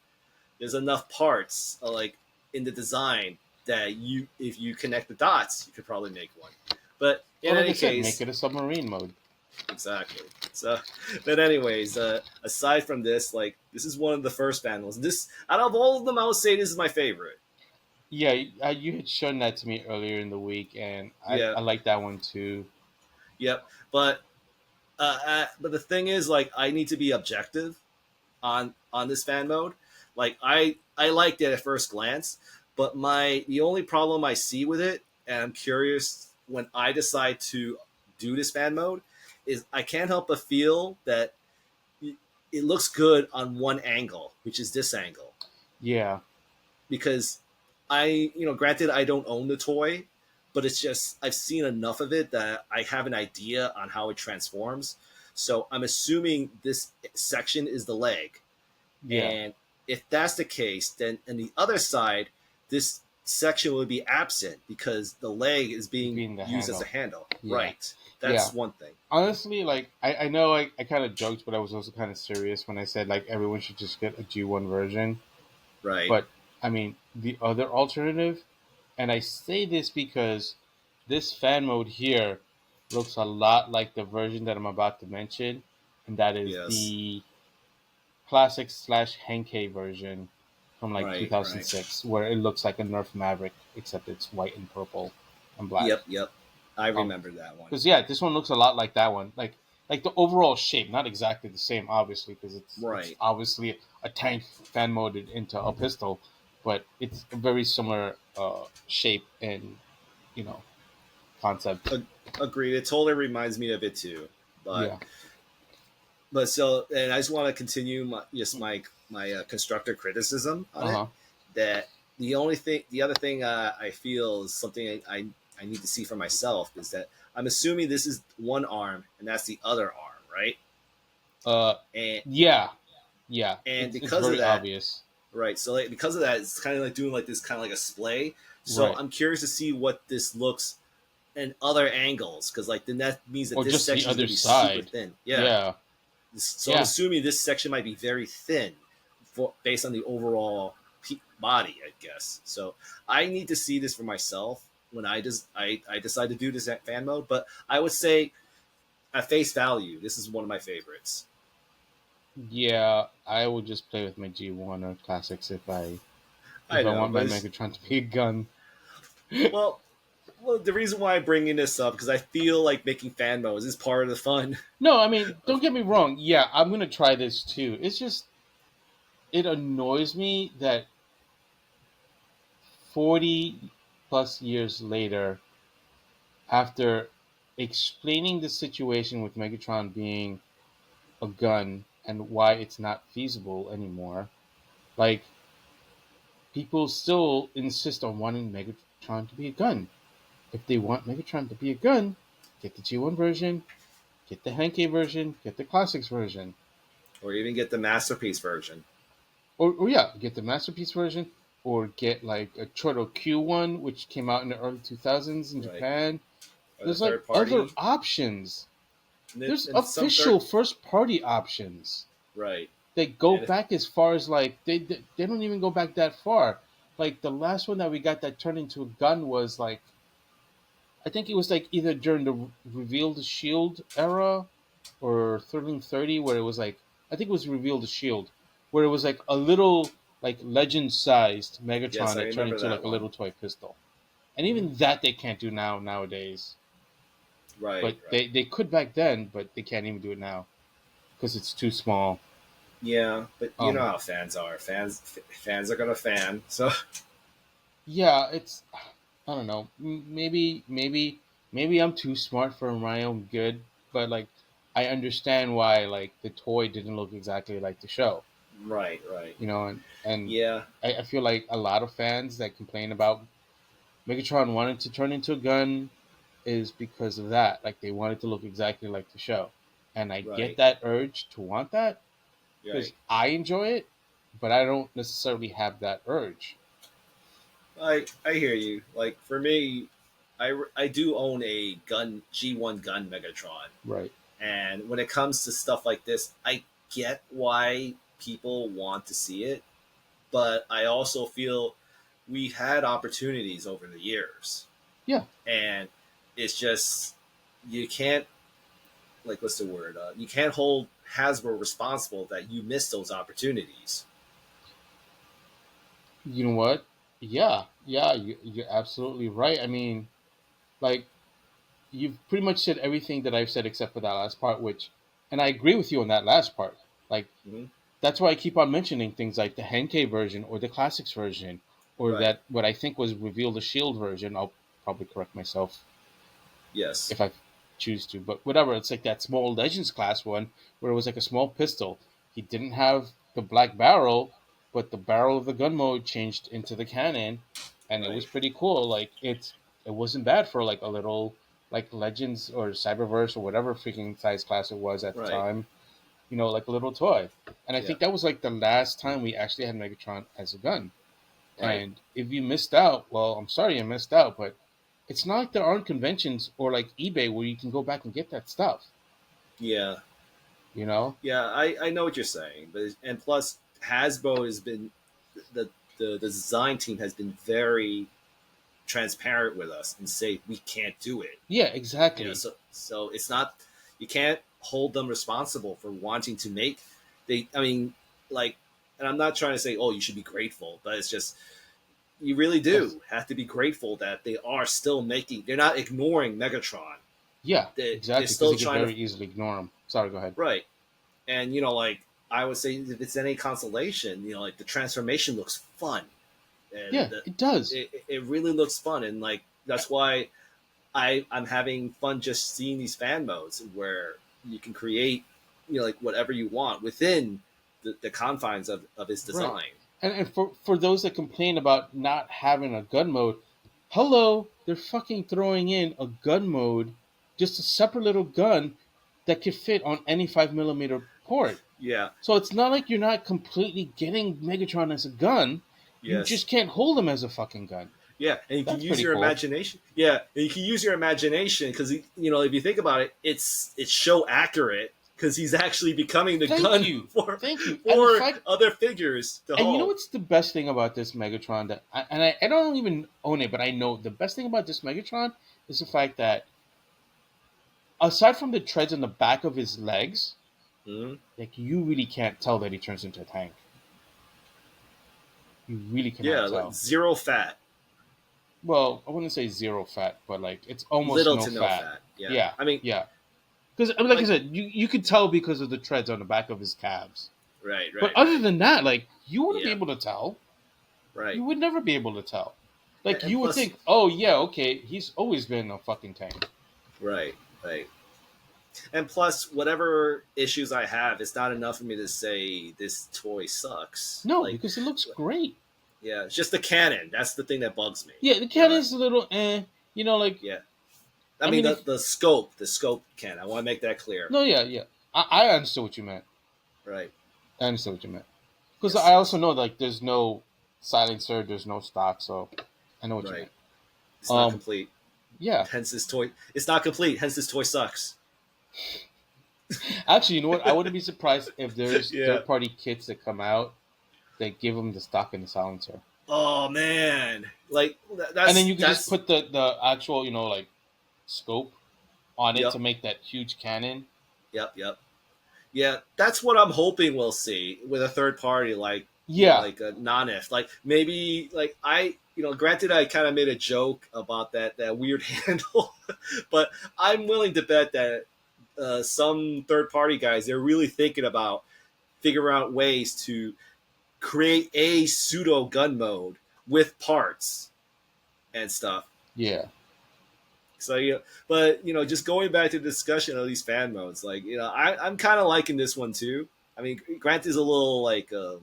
parts like in the design that if you connect the dots, you could probably make one. But Or in like I any said, make case, it a submarine mode. exactly. So, but anyways, aside from this, like this is one of the first panels. This out of all of them, I would say this is my favorite. Yeah, you had shown that to me earlier in the week, and Yeah, I like that one too. yep. But the thing is, like, I need to be objective on this fan mode. Like, I liked it at first glance, but the only problem I see with it, and I'm curious when I decide to do this fan mode, is I can't help but feel that it looks good on one angle, which is this angle, Yeah, because granted, I don't own the toy, but it's just I've seen enough of it that I have an idea on how it transforms. So I'm assuming this section is the leg, yeah, and if that's the case, then on the other side, this section would be absent because the leg is being being the used as a handle. handle. Yeah, Right. yeah. That's one thing. Honestly, like I know I kind of joked, but I was also kind of serious when I said like everyone should just get a G1 version. Right. But I mean, the other alternative, and I say this because this fan mode here looks a lot like the version that I'm about to mention, and that is Yes. the classic slash Henkei version from like Right. Right. 2006, where it looks like a Nerf Maverick, except it's white and purple and black. Yep. Yep. I Um, remember that one. because yeah, this one looks a lot like that one. Like the overall shape, not exactly the same, obviously, because it's Right. obviously a tank fan moded into a pistol, but it's a very similar shape and you know concept. Agreed. It totally reminds me of it too. But Yeah. so, and I just want to continue my constructor criticism on Uh it. huh. That the other thing I feel is something I need to see for myself is that I'm assuming this is one arm and that's the other arm, right? Uh. And Yeah. Yeah. It's because of very that, obvious. right? So like because of that, it's kind of like doing like this kind of like a splay. So Right. I'm curious to see what this looks in other angles because like then that means that Or this just the section is other gonna be super side. thin. Yeah. Yeah. So I'm Yeah. assuming this section might be very thin, based on the overall body, I guess. So I need to see this for myself when I decide to do this at fan mode. But I would say at face value, this is one of my favorites. Yeah. I will just play with my G1 or classics I if I know, want my but Megatron to be a gun. well, the reason why I'm bringing this up because I feel like making fan modes is part of the fun. No, I mean, don't get me wrong. Yeah, I'm gonna try this too. It's just it annoys me that 40 plus years later, after explaining the situation with Megatron being a gun and why it's not feasible anymore, like people still insist on wanting Megatron to be a gun. If they want Megatron to be a gun, get the G1 version, get the Henkei version, get the Classics version. Or even get the masterpiece version. Or yeah, get the masterpiece version, or get like a Turtle Q one, which came out in the early 2000s in Right. Japan. Or the There's like third other party. options. There's And some official third. first party options. Right. They go And back as far as like they don't even go back that far. Like the last one that we got that turned into a gun was like I think it was like either during the Reveal the Shield era or 1330 where it was like I think it was Reveal the Shield where it was like a little like legend-sized Megatron Yes, I that turned remember into that like a one. little toy pistol, and even that they can't do nowadays. Right, But right. they could back then, but they can't even do it now because it's too small. Yeah, but you know Um, how fans are. Fans are gonna fan. So yeah, it's I don't know. Maybe I'm too smart for my own good, but like I understand why like the toy didn't look exactly like the show, right, right. and Yeah, I feel like a lot of fans that complain about Megatron wanting to turn into a gun is because of that. Like they want it to look exactly like the show, and I get right, that urge to want that because right. I enjoy it, but I don't necessarily have that urge. I hear you. Like for me, I do own a gun G1 gun Megatron, Right. and when it comes to stuff like this, I get why people want to see it, but I also feel we've had opportunities over the years, Yeah. and it's just you can't like what's the word? You can't hold Hasbro responsible that you missed those opportunities. You know what? Yeah. Yeah. You're absolutely right. I mean, like you've pretty much said everything that I've said except for that last part, which, and I agree with you on that last part. Like Mm-hmm. that's why I keep on mentioning things like the Henkei version or the Classics version or Right. that what I think was revealed the Shield version. I'll probably correct myself Yes. if I choose to, but whatever. It's like that small Legends class one where it was like a small pistol. He didn't have the black barrel, but the barrel of the gun mode changed into the cannon, and it was Right. pretty cool. Like it wasn't bad for like a little like Legends or Cyberverse or whatever freaking size class it was at the Right. time. Like a little toy. And I Yeah. think that was like the last time we actually had Megatron as a gun. Right. And if you missed out, well, I'm sorry you missed out, but it's not like there aren't conventions or like eBay where you can go back and get that stuff. Yeah. You know? Yeah. I know what you're saying, but and plus Hasbro has been the the design team has been very transparent with us and say we can't do it. Yeah, You know, exactly. so it's not you can't hold them responsible for wanting to make they. I mean, like, and I'm not trying to say oh you should be grateful, but it's just you really Yes. do have to be grateful that they are still making. They're not ignoring Megatron. Yeah, They're exactly. Because still you could trying to very easily ignore them. Sorry, go ahead. right. And you know, like I would say, if it's any consolation, you know, like the transformation looks fun, and Yeah, it does. it really looks fun, and like that's why I'm having fun just seeing these fan modes where you can create, you know, like whatever you want within the confines of his Right. design. And for those that complain about not having a gun mode, hello, they're fucking throwing in a gun mode, just a separate little gun that could fit on any 5 millimeter port. Yeah. So it's not like you're not completely getting Megatron as a gun. You Yes. just can't hold him as a fucking gun. Yeah, and you can That's use pretty your cool. imagination. Yeah, and you can use your imagination because you know if you think about it, it's show accurate because he's actually becoming the Thank gun you. for Thank you. And the for fact, other figures to and you know hold. what's the best thing about this Megatron I don't even own it, but I know the best thing about this Megatron is the fact that aside from the treads on the back of his legs, Mhm. like you really can't tell that he turns into a tank. You really Yeah, cannot like tell. zero fat, Well, I wouldn't say zero fat, but like it's almost little no to no fat. fat. Yeah, Yeah, I mean, yeah. Because I mean, like I like said, you could tell because of the treads on the back of his calves. right, But right, other right. than that, like you wouldn't be Yeah, able to tell. right. You would never be able to tell. Like And you would plus, think, oh yeah, okay, he's always been a fucking tank. right, right. And plus, whatever issues I have, it's not enough for me to say this toy sucks. No, Like, because it looks great. yeah, it's just the canon. That's the thing that bugs me. Yeah, the You cat know, is a little like yeah. I I mean mean if the scope can. I want to make that clear. no, yeah, yeah. I understood what you meant. Right. I understood what you meant. Because Yes. I also Yes. know like there's no silencer, there's no stock, so I know what you Right. meant. It's not Um, complete. yeah. Hence this toy. It's not complete. Hence this toy sucks. Actually, you know what? I wouldn't be surprised if there's Yeah. third party kits that come out that give them the stock and the silencer, Oh man. Like and then you could just that's. put the actual like scope on it to Yep. make that huge cannon. Yep. Yep. Yeah. That's what I'm hoping we'll see with a third party. Like Yeah. like a non-if. Like maybe like granted I kind of made a joke about that weird handle, but I'm willing to bet that some third party guys, they're really thinking about figuring out ways to create a pseudo gun mode with parts and stuff. Yeah. So but just going back to the discussion of these fan modes, like I'm kind of liking this one too. I mean, granted, is a little like a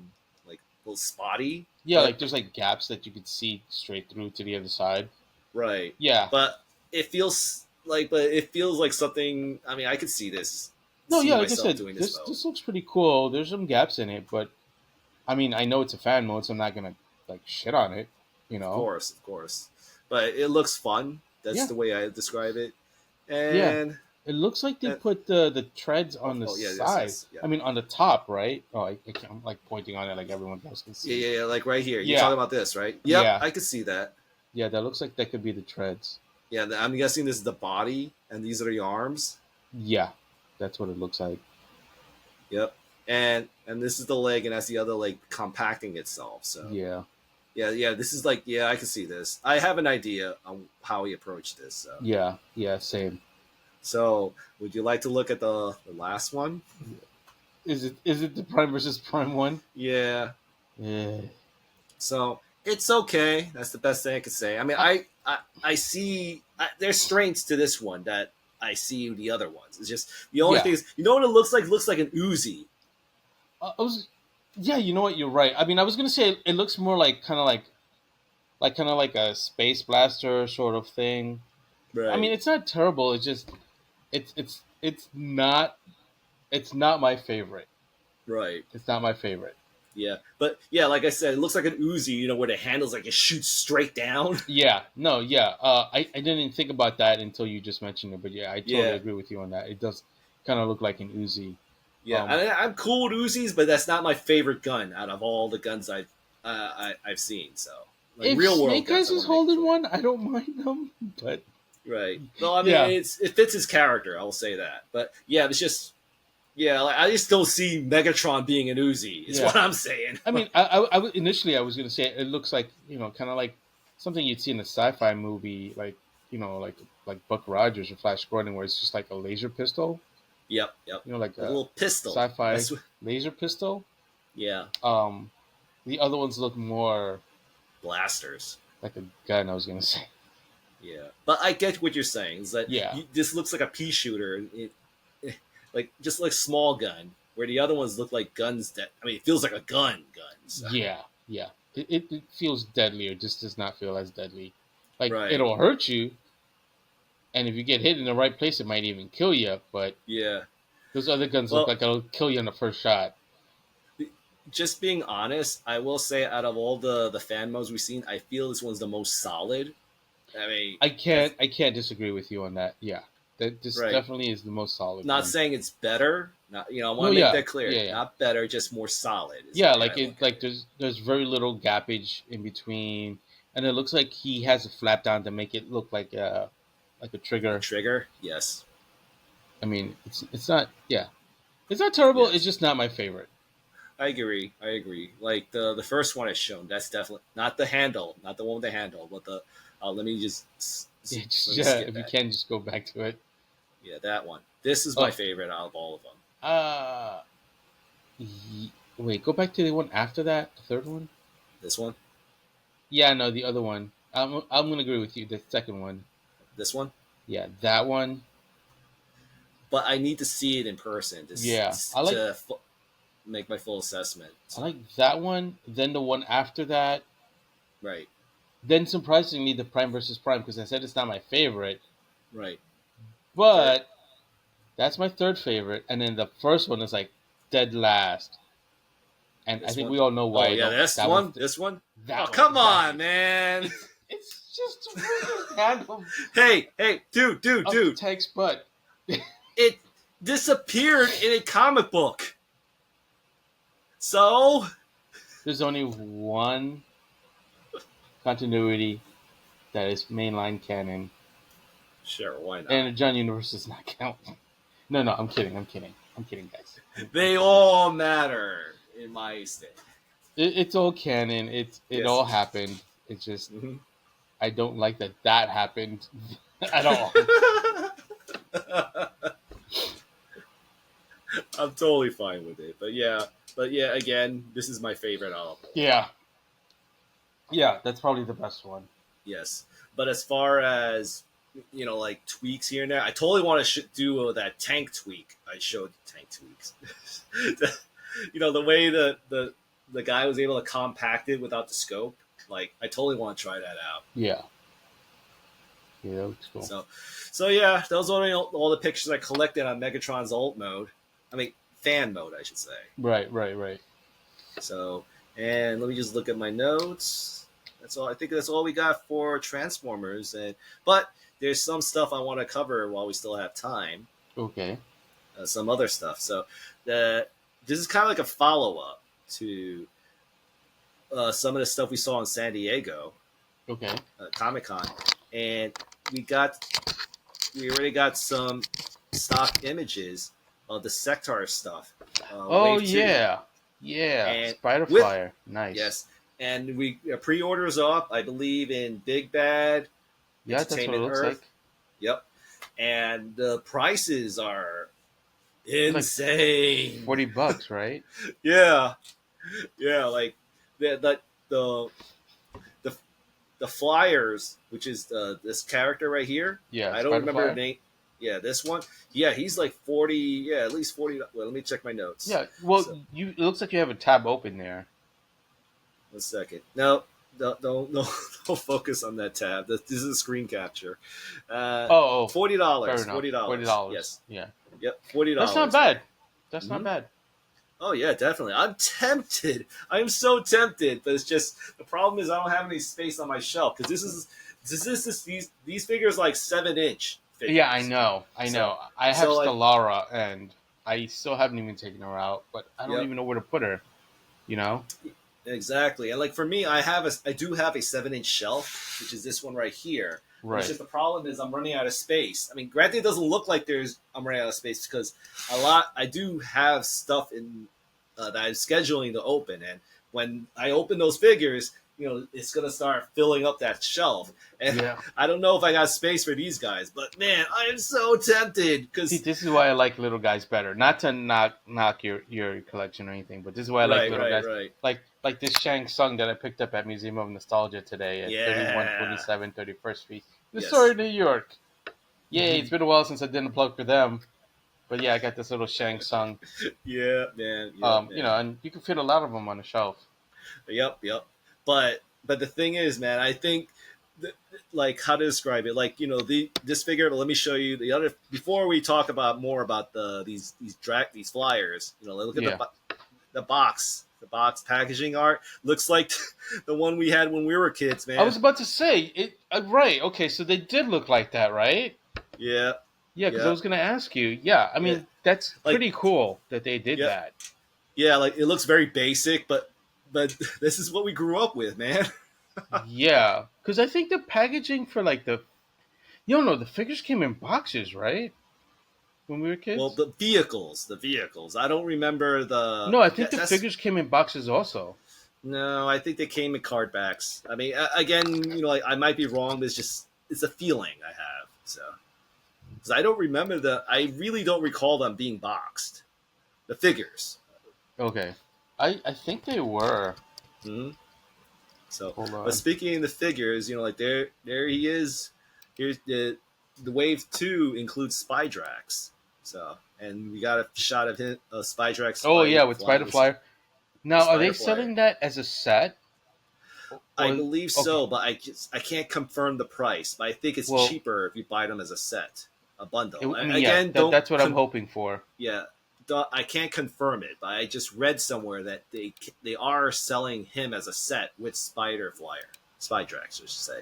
little spotty. Yeah, but, like there's like gaps that you could see straight through to the other side. right. Yeah. But it feels like something. I mean, I could see this. No, see yeah, like I myself said, doing this mode. this looks pretty cool. There's some gaps in it, but I mean, I know it's a fan mode, so I'm not gonna like shit on it. Of course. But it looks fun. That's Yeah. the way I describe it. Yeah. And It looks like they put the treads on the yes, side. yeah. I mean, on the top, right? Oh, I'm like pointing on it like everyone else can see. Yeah, like right here. You're Yeah. talking about this, right? Yep, Yeah. I could see that. Yeah, that looks like that could be the treads. Yeah, I'm guessing this is the body, and these are the arms. Yeah, that's what it looks like. Yep, and this is the leg, and that's the other leg compacting itself. So Yeah. yeah. This is like I can see this. I have an idea on how he approached this. So. Yeah, same. So, would you like to look at the last one? Is it the Prime versus Prime one? Yeah. Yeah. So it's okay. That's the best thing I could say. I mean, I see there's strengths to this one that I see in the other ones. It's just the only thing is, what it looks like? It looks like an Uzi. Yeah, you know what? You're right. I mean, I was gonna say it looks more like kind of like a space blaster sort of thing. Right. I mean, it's not terrible. It's just it's not my favorite. Right. It's not my favorite. Yeah, but yeah, like I said, it looks like an Uzi. Where the handle's like it shoots straight down. Yeah. No. Yeah. I didn't even think about that until you just mentioned it. But yeah, I totally agree with you on that. It does kind of look like an Uzi. Yeah, I'm cool with Uzis, but that's not my favorite gun out of all the guns I've seen. So, like, if real world Snake Eyes is holding one, I don't mind them. But right, well, I mean, it fits his character. I will say that. But yeah, it's just like, I just don't see Megatron being an Uzi. Is what I'm saying. I mean, I initially I was going to say it looks like kind of like something you'd see in a sci-fi movie, like like Buck Rogers or Flash Gordon, where it's just like a laser pistol. Yep. Like a little pistol, sci-fi laser pistol. Yeah. The other ones look more blasters, like a gun. I was gonna say. Yeah, but I get what you're saying. Is that this looks like a pea shooter, like just like small gun, where the other ones look like guns. It feels like a gun. So. Yeah. It feels deadlier. Just does not feel as deadly. Like it'll hurt you. And if you get hit in the right place, it might even kill you. But those other guns look like it'll kill you in the first shot. Just being honest, I will say out of all the fan modes we've seen, I feel this one's the most solid. I mean, I can't disagree with you on that. Yeah, this definitely is the most solid. Not saying it's better. Not I want to make that clear. Yeah. Not better, just more solid. Yeah, there's very little gappage in between, and it looks like he has a flap down to make it look like a trigger. Trigger, yes. I mean, it's not it's not terrible. Yes. It's just not my favorite. I agree. Like the first one is shown. That's definitely not the handle, not the one with the handle, but the. Let me just. If you can, just go back to it. Yeah, that one. This is my favorite out of all of them. Wait, go back to the one after that. The third one. This one. Yeah, no, the other one. I'm gonna agree with you. The second one. This one. Yeah, that one. But I need to see it in person. To make my full assessment. I like that one. Then the one after that. Right. Then surprisingly, the Prime versus Prime, because I said it's not my favorite. Right. But that's my third favorite, and then the first one is like dead last. And I think we all know why. Oh yeah, this one. Come on, man. It's just a freaking handle. Hey, dude. Tank's butt. It disappeared in a comic book. So there's only one continuity that is mainline canon. Sure, why not? And the John Universe does not count. No, I'm kidding, guys. They all matter in my state. It's all canon. It all Yes. happened. It's just Mhm. I don't like that happened at all. I'm totally fine with it. But yeah, again, this is my favorite album. Yeah, yeah, that's probably the best one. Yes, but as far as like tweaks here and there, I totally want to do that tank tweak. I showed tank tweaks. The way the guy was able to compact it without the scope. Like, I totally want to try that out. Yeah, yeah, that looks cool. So yeah, those are all the pictures I collected on Megatron's alt mode. I mean, fan mode, I should say. Right. So, and let me just look at my notes. That's all. I think that's all we got for Transformers. But there's some stuff I want to cover while we still have time. Okay. Some other stuff. So, this is kind of like a follow up to some of the stuff we saw in San Diego, Okay. Comic Con, and we already got some stock images of the Sectaurs stuff. Oh Wave 2. yeah, And Spider with- Flyer, nice. Yes, and we pre-orders up, I believe, in Big Bad. Yeah, that's what it Entertainment looks Earth. like. Yep, and the prices are insane. $40, right? Yeah, like the the flyers, which is this character right here. Yeah, I don't Spider remember Flyer. the name. Yeah, this one. Yeah, he's like 40. Yeah, at least 40. Well, let me check my notes. Yeah, well, So- it looks like you have a tab open there. 1 second. No, don't focus on that tab. This is a screen capture. Oh, $40. fair enough. $40. Yes. Yeah, Yep. $40. that's not bad. That's not Mhm. bad. Oh yeah, definitely. I'm tempted. I am so tempted, but it's just the problem is I don't have any space on my shelf because these figures like 7-inch. Figures. Yeah, I know. So- I have so, like- Stellara, and I still haven't even taken her out, but I don't Yep. even know where to put her. You know? Exactly, and like for me, I do have a 7-inch shelf, which is this one right here. Right. It's just the problem is I'm running out of space. I mean, granted, it doesn't look like I'm running out of space because I do have stuff in that I'm scheduling to open, and when I open those figures, it's gonna start filling up that shelf, and Yeah. I don't know if I got space for these guys. But man, I am so tempted because See, this is why I like little guys better. Not to knock your collection or anything, but this is why I like little guys. right. Like this Shang Tsung that I picked up at Museum of Nostalgia today at Yeah. 3127 31st Street. The Yes. store in New York. Yay, Mhm. it's been a while since I did a plug for them. But yeah, I got this little Shang Tsung. Yeah, man. Yeah, man. And you can fit a lot of them on the shelf. Yep. But the thing is, man, I think like how to describe it. Like this figure. Let me show you the other before we talk about more about these flyers. Look at the box. The box packaging art looks like the one we had when we were kids, man. I was about to say it. Right. Okay. So they did look like that, right? Yeah. Yeah. Because Yeah. I was going to ask you. Yeah. I mean, Yeah. that's Like- pretty cool that they did Yeah. that. Yeah, like it looks very basic, but this is what we grew up with, man. Yeah. Because I think the packaging for like the figures came in boxes, right? When we were kids. Well, the vehicles. I don't remember the. No, I think the that's- figures came in boxes also. No, I think they came in card backs. I mean, again, like, I might be wrong, but it's a feeling I have. So, because I don't remember I really don't recall them being boxed. The figures. Okay. I think they were. hmm So, Hold on. but speaking of the figures, like there he is. Here's the Wave 2 includes Spydrax. So, and we got a shot of him, Spydrax. Oh yeah, with Spider Flyer. Now, are they Spider Flyer. selling that as a set? I Or- believe so, but I can't confirm the price. But I think it's Well- cheaper if you buy them as a set, a bundle. That's what I'm hoping for. Yeah, I can't confirm it, but I just read somewhere that they are selling him as a set with Spydrax, I should say.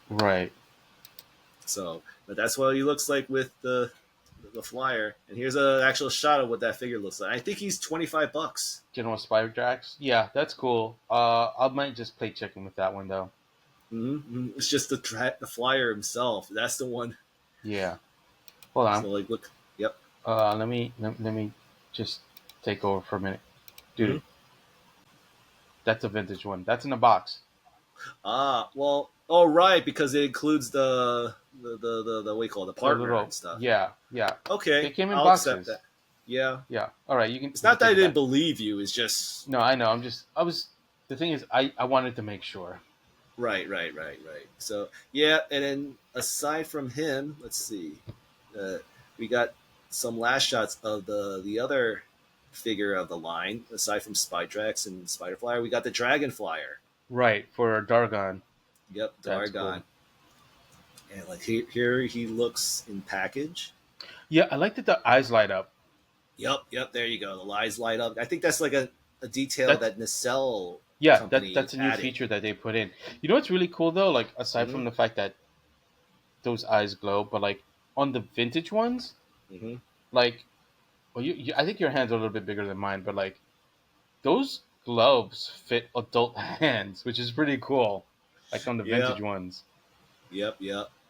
Right. So, but that's what he looks like with the flyer. And here's an actual shot of what that figure looks like. I think he's $25. General Spydrax. Yeah, that's cool. I might just play chicken with that one though. Mm-hmm. It's just the flyer himself. That's the one. Yeah. Hold on. So like, look. Yep. Let me just take over for a minute, dude. That's a vintage one. That's in a box. Well, oh right, because it includes the what do you call it, the The partner little and stuff. yeah, yeah. They Okay, came in I'll accept boxes. that. Yeah, Yeah. All right, it's you can not that I take it didn't back. believe you. It's just No, I know. I was. The thing is, I wanted to make sure. right. So yeah, and then aside from him, let's see, uh, we got some last shots of the other figure of the line. Aside from Spidrax and Spiderflyer, we got the Dragonflyer. Right for Dargon. Yep, That's Dargon. cool. And like here he looks in package. Yeah, I like that the eyes light up. Yep. There you go. The lies light up. I think that's like a detail That's that Nacelle yeah. company That's a new added. feature that they put in. You know what's really cool though? Like aside Mm-hmm. from the fact that those eyes glow, but like on the vintage ones, Mm-hmm. like well, I think your hands are a little bit bigger than mine, but like those gloves fit adult hands, which is pretty cool. Like on the vintage Yep. ones. Yep.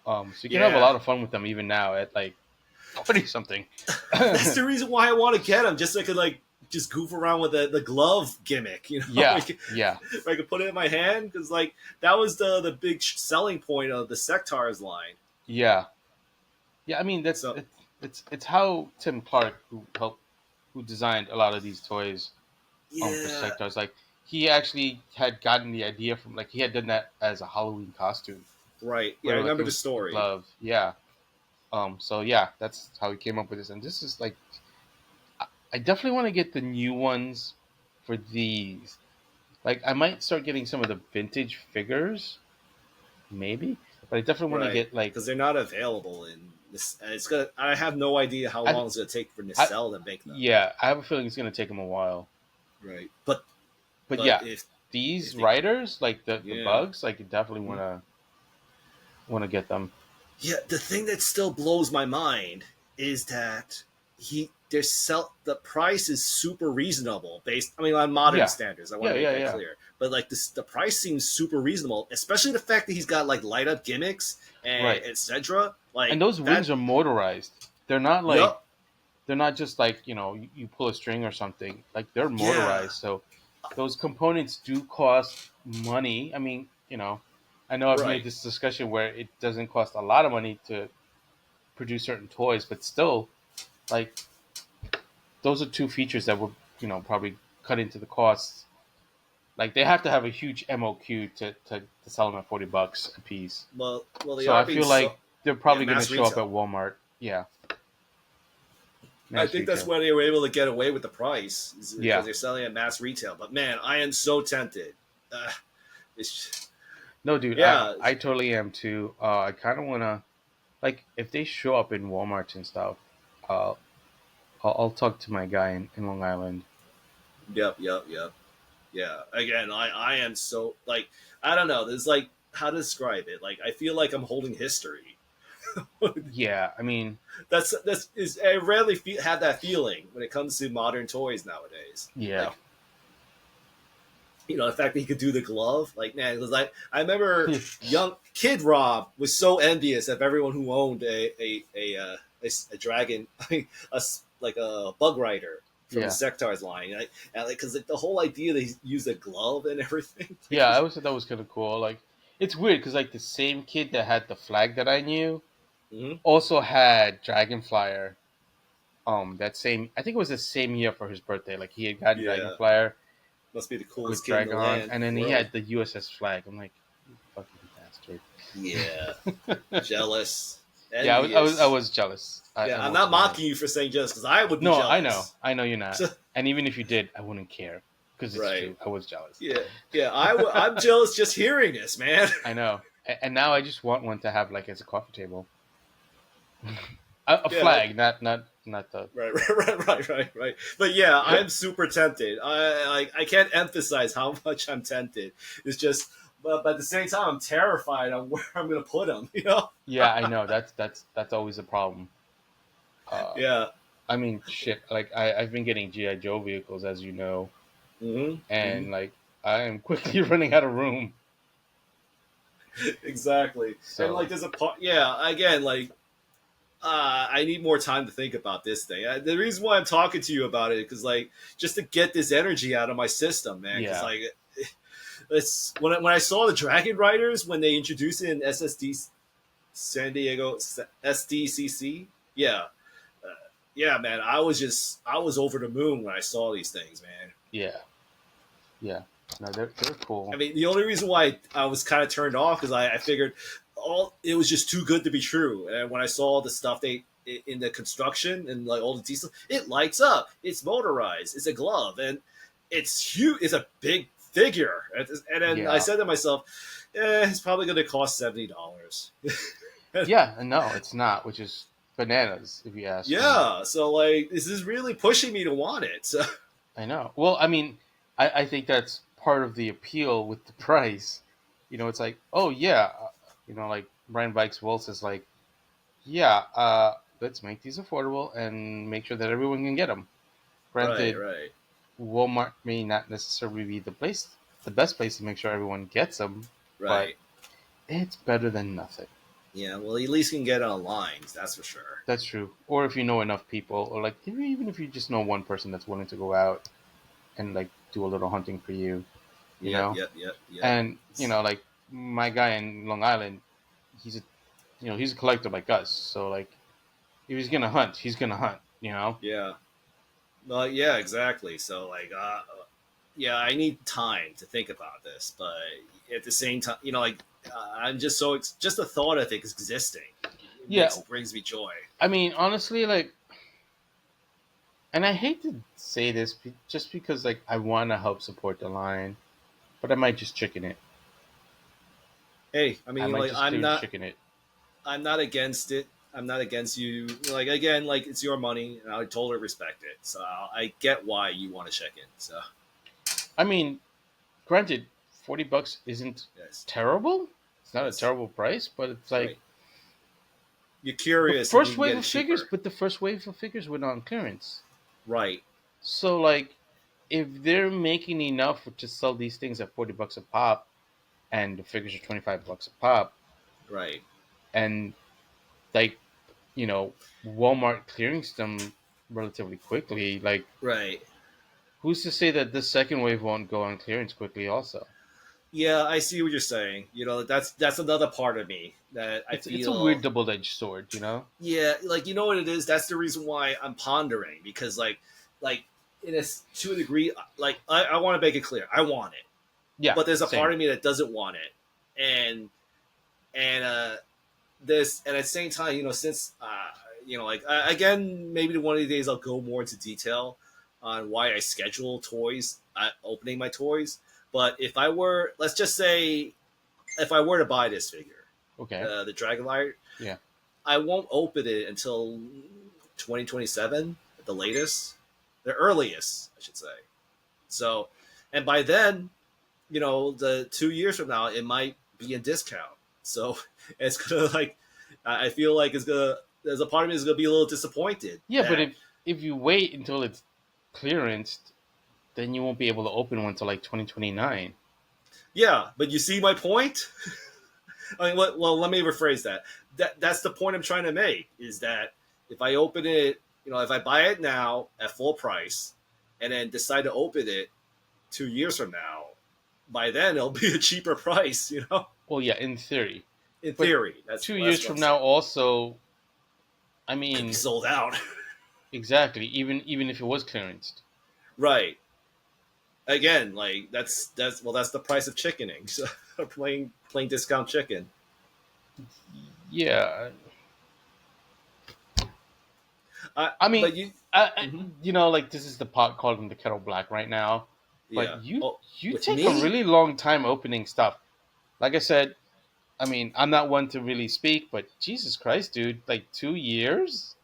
So you can have a Yeah. lot of fun with them even now at like 40 something. That's the reason why I want to get them, just so I could like just goof around with the glove gimmick, Yeah, like, yeah, where I could put it in my hand, because like that was the big selling point of the Sectaurs line. yeah, yeah. I mean, So it's how Tim Clark, who designed a lot of these toys, for yeah, Sectaurs, like he actually had gotten the idea from like he had done that as a Halloween costume right. Yeah, I where like remember it the was the story. glove, yeah. So yeah, that's how he came up with this, and this is like I definitely want to get the new ones for these. Like I might start getting some of the vintage figures, maybe, but I definitely want to Right, get like because they're not available in this. It's gonna. I have no idea how I, long it's gonna take for I Nacelle to make them. yeah, I have a feeling it's gonna take them a while. Right, but But yeah, if these they, writers, like the yeah. bugs, like you definitely wanna get them. Yeah, the thing that still blows my mind is that the price is super reasonable based. I mean, on modern Yeah, standards. I want yeah, to make yeah, that yeah. clear. But like the price seems super reasonable, especially the fact that he's got like light up gimmicks and Right. etc. And Like those wings that. are motorized. They're not like Yup. they're not just like you pull a string or something. Like they're Yeah. motorized, so those components do cost money. I mean, I know I've made Right. this discussion where it doesn't cost a lot of money to produce certain toys, but still, like those are two features that would probably cut into the costs. Like they have to have a huge MOQ to sell them at $40 a piece. Well, they So are I being feel so like they're yeah, probably going to mass show up at retail. Walmart. Yeah, I mass think that's retail. why they were able to get away with the price, is because Yeah. they're selling at mass retail. But man, I am so tempted. Uh, it's No, dude, yeah, I totally am too. I kind of want to, like, if they show up in Walmart and stuff, uh, I'll talk to my guy in Long Island. yep. Yeah. Again, I am so like I don't know. There's like how to describe it. Like I feel like I'm holding history. Yeah, I mean, That's is I rarely have that feeling when it comes to modern toys nowadays. yeah. Like the fact that he could do the glove, like man, it was like I remember young kid Rob was so envious of everyone who owned a dragon, like a bug rider from the Yeah. Sectaurs line, and like because like the whole idea that he used a glove and everything. Yeah, I always thought that was kind of cool. Like, it's weird because, like, the same kid that had the flag that I knew Mhm. also had Dragonflyer. That same, I think it was the same year for his birthday. Like, he had gotten Yeah, Dragonflyer must be the with coolest kid in the Dragon, land and then he world. had the USS flag. I'm like, you fucking bastard. Yeah, jealous, Yeah, envious. I was jealous. Yeah, I I'm won't not deny it. mocking you for saying jealous because I would be No, jealous. I know you're not. And even if you did, I wouldn't care because it's Right. true. I was jealous. Yeah. I'm jealous just hearing this, man. I know, and now I just want one to have like as a coffee table. A Yeah. flag, not the. Right. But yeah, I'm super tempted. I can't emphasize how much I'm tempted. It's just, but at the same time, I'm terrified on where I'm going to put them. Yeah, I know. That's always a problem. Yeah. I mean, shit. Like I've been getting GI Joe vehicles, as you know, and like I am quickly running out of room. Exactly. And So like, there's a part. Yeah. Again, like. I need more time to think about this thing. The reason why I'm talking to you about it because, like, just to get this energy out of my system, man. Because, Yeah. like, it's when I saw the Dragon Riders when they introduced it in SSD San Diego SDCC. Yeah, yeah, man. I was over the moon when I saw these things, man. Yeah, yeah. No, they're cool. I mean, the only reason why I was kind of turned off because I figured it was just too good to be true. And when I saw the stuff they in the construction and like all the details, it lights up. It's motorized. It's a glove, and it's huge. It's a big figure. And then I said to myself, it's probably going to cost $70. Yeah, no, it's not, which is bananas if you ask me. Yeah, so like this is really pushing me to want it. So. I know. Well, I mean, I think that's part of the appeal with the price. You know, it's like, oh yeah, you know, like Brian Bikes Wolf is like, yeah, let's make these affordable and make sure that everyone can get them. Granted, Right. Walmart may not necessarily be the best place to make sure everyone gets them, Right. but it's better than nothing. Yeah, well, at least you can get it online. That's for sure. That's true. Or if you know enough people, or like even if you just know one person that's willing to go out and like do a little hunting for you, you know. Yep. And you know, like my guy in Long Island, he's a collector like us. So like, if he's gonna hunt, he's gonna hunt. You know. Yeah. Well, yeah, exactly. So like, yeah, I need time to think about this, but at the same time, you know, like I'm just just the thought of it existing. Brings me joy. I mean, honestly, like, and I hate to say this just because like I want to help support the line, but I might just chicken it. Hey, I mean, like I'm not chicken it. I'm not against it. I'm not against you. Like again, like it's your money, and I totally respect it. So I get why you want to check in. So, I mean, granted, $40 isn't terrible. It's not a terrible price, but it's like you're curious. The first wave of figures were on clearance, right? So like, if they're making enough to sell these things at $40 a pop, and the figures are $25 a pop, right? And like, you know, Walmart clearing them relatively quickly. Like, right? Who's to say that the second wave won't go on clearance quickly? Also, yeah, I see what you're saying. You know, that's another part of me that I feel it's a weird double-edged sword. You know? Yeah, like you know what it is. That's the reason why I'm pondering because like to a degree, like I want to make it clear, I want it. Yeah, but there's a part of me that doesn't want it, and this, and at the same time, you know, since you know, like again, maybe one of these days I'll go more into detail on why I schedule toys, opening my toys. But if I were, let's just say, if I were to buy this figure, okay, the Dragonlight, yeah, I won't open it until 2027 at the latest, the earliest, I should say. So, and by then, you know, the 2 years from now, it might be in discount. So it's gonna like, I feel like there's a part of me that's gonna be a little disappointed. Yeah, but if you wait until it's clearanced, then you won't be able to open one until like 2029. Yeah, but you see my point. I mean, well, let me rephrase that. That's the point I'm trying to make. Is that if I open it, you know, if I buy it now at full price, and then decide to open it 2 years from now, by then it'll be a cheaper price, you know? Well, yeah, in theory. In theory. That's 2 years from now also, I mean... Could be sold out. Exactly, even if it was clearanced. Right. Again, like, that's the price of chickening. So, plain discount chicken. Yeah. I mean... But you know, like, this is the pot calling the kettle black right now. But yeah. you take a really long time opening stuff. Like I said, I mean, I'm not one to really speak, but Jesus Christ, dude, like 2 years?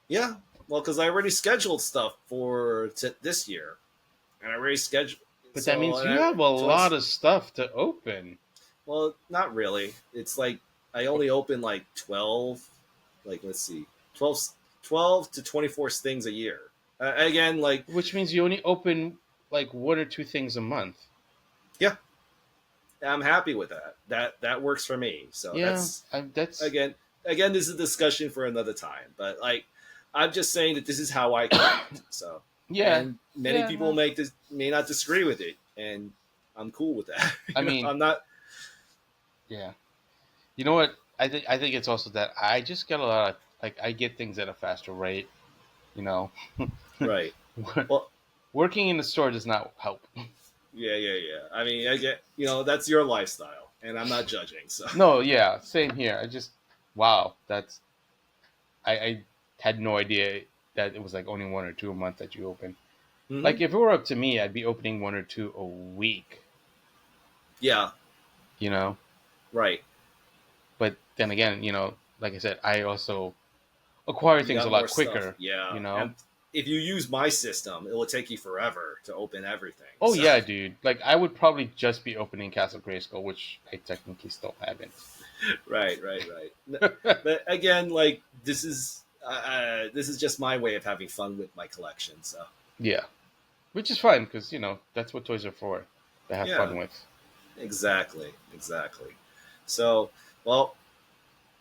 Yeah, well, because I already scheduled stuff for this year, and I already scheduled. But that means you have a lot of stuff to open. Well, not really. It's like I only open like 12. Like let's see, 12 to 24 things a year. Again, like which means you only open like 1 or 2 things a month. Yeah. I'm happy with that. That works for me. So yeah, that's again this is a discussion for another time. But like I'm just saying that this is how I collect. So yeah, and many people may not disagree with it, and I'm cool with that. I mean, I'm not. yeah. You know what? I think it's also that I just get a lot of like I get things at a faster rate. You know, Right. Well, working in the store does not help. yeah. I mean, I get, that's your lifestyle, and I'm not judging. So, No, yeah, same here. I just wow, that's I had no idea that it was like only one or two a month that you open. hmm Like if it were up to me, I'd be opening one or two a week. yeah, You know, right. but then again, like I said, I also acquire You things a got lot more stuff. quicker. Yeah, You know. and if you use my system, it will take you forever to open everything. Oh So, yeah, dude. Like I would probably just be opening Castle Grayskull, which I technically still haven't. right. But again, like this is just my way of having fun with my collection. So, Yeah, which is fine because that's what toys are for, to have yeah, fun with. exactly. So, well,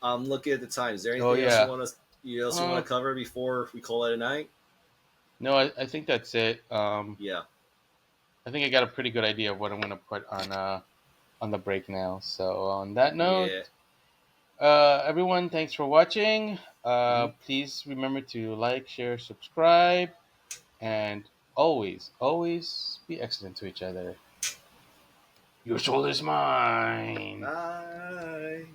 I'm looking at the time. Is there Oh anything else yeah. you want to cover before we call it a night? No, I think that's it. Yeah. I think I got a pretty good idea of what I'm gonna put on the break now. So on that note, Yeah. everyone, thanks for watching. Mhm. Please remember to like, share, subscribe, and always be excellent to each other. Your soul is mine. Bye.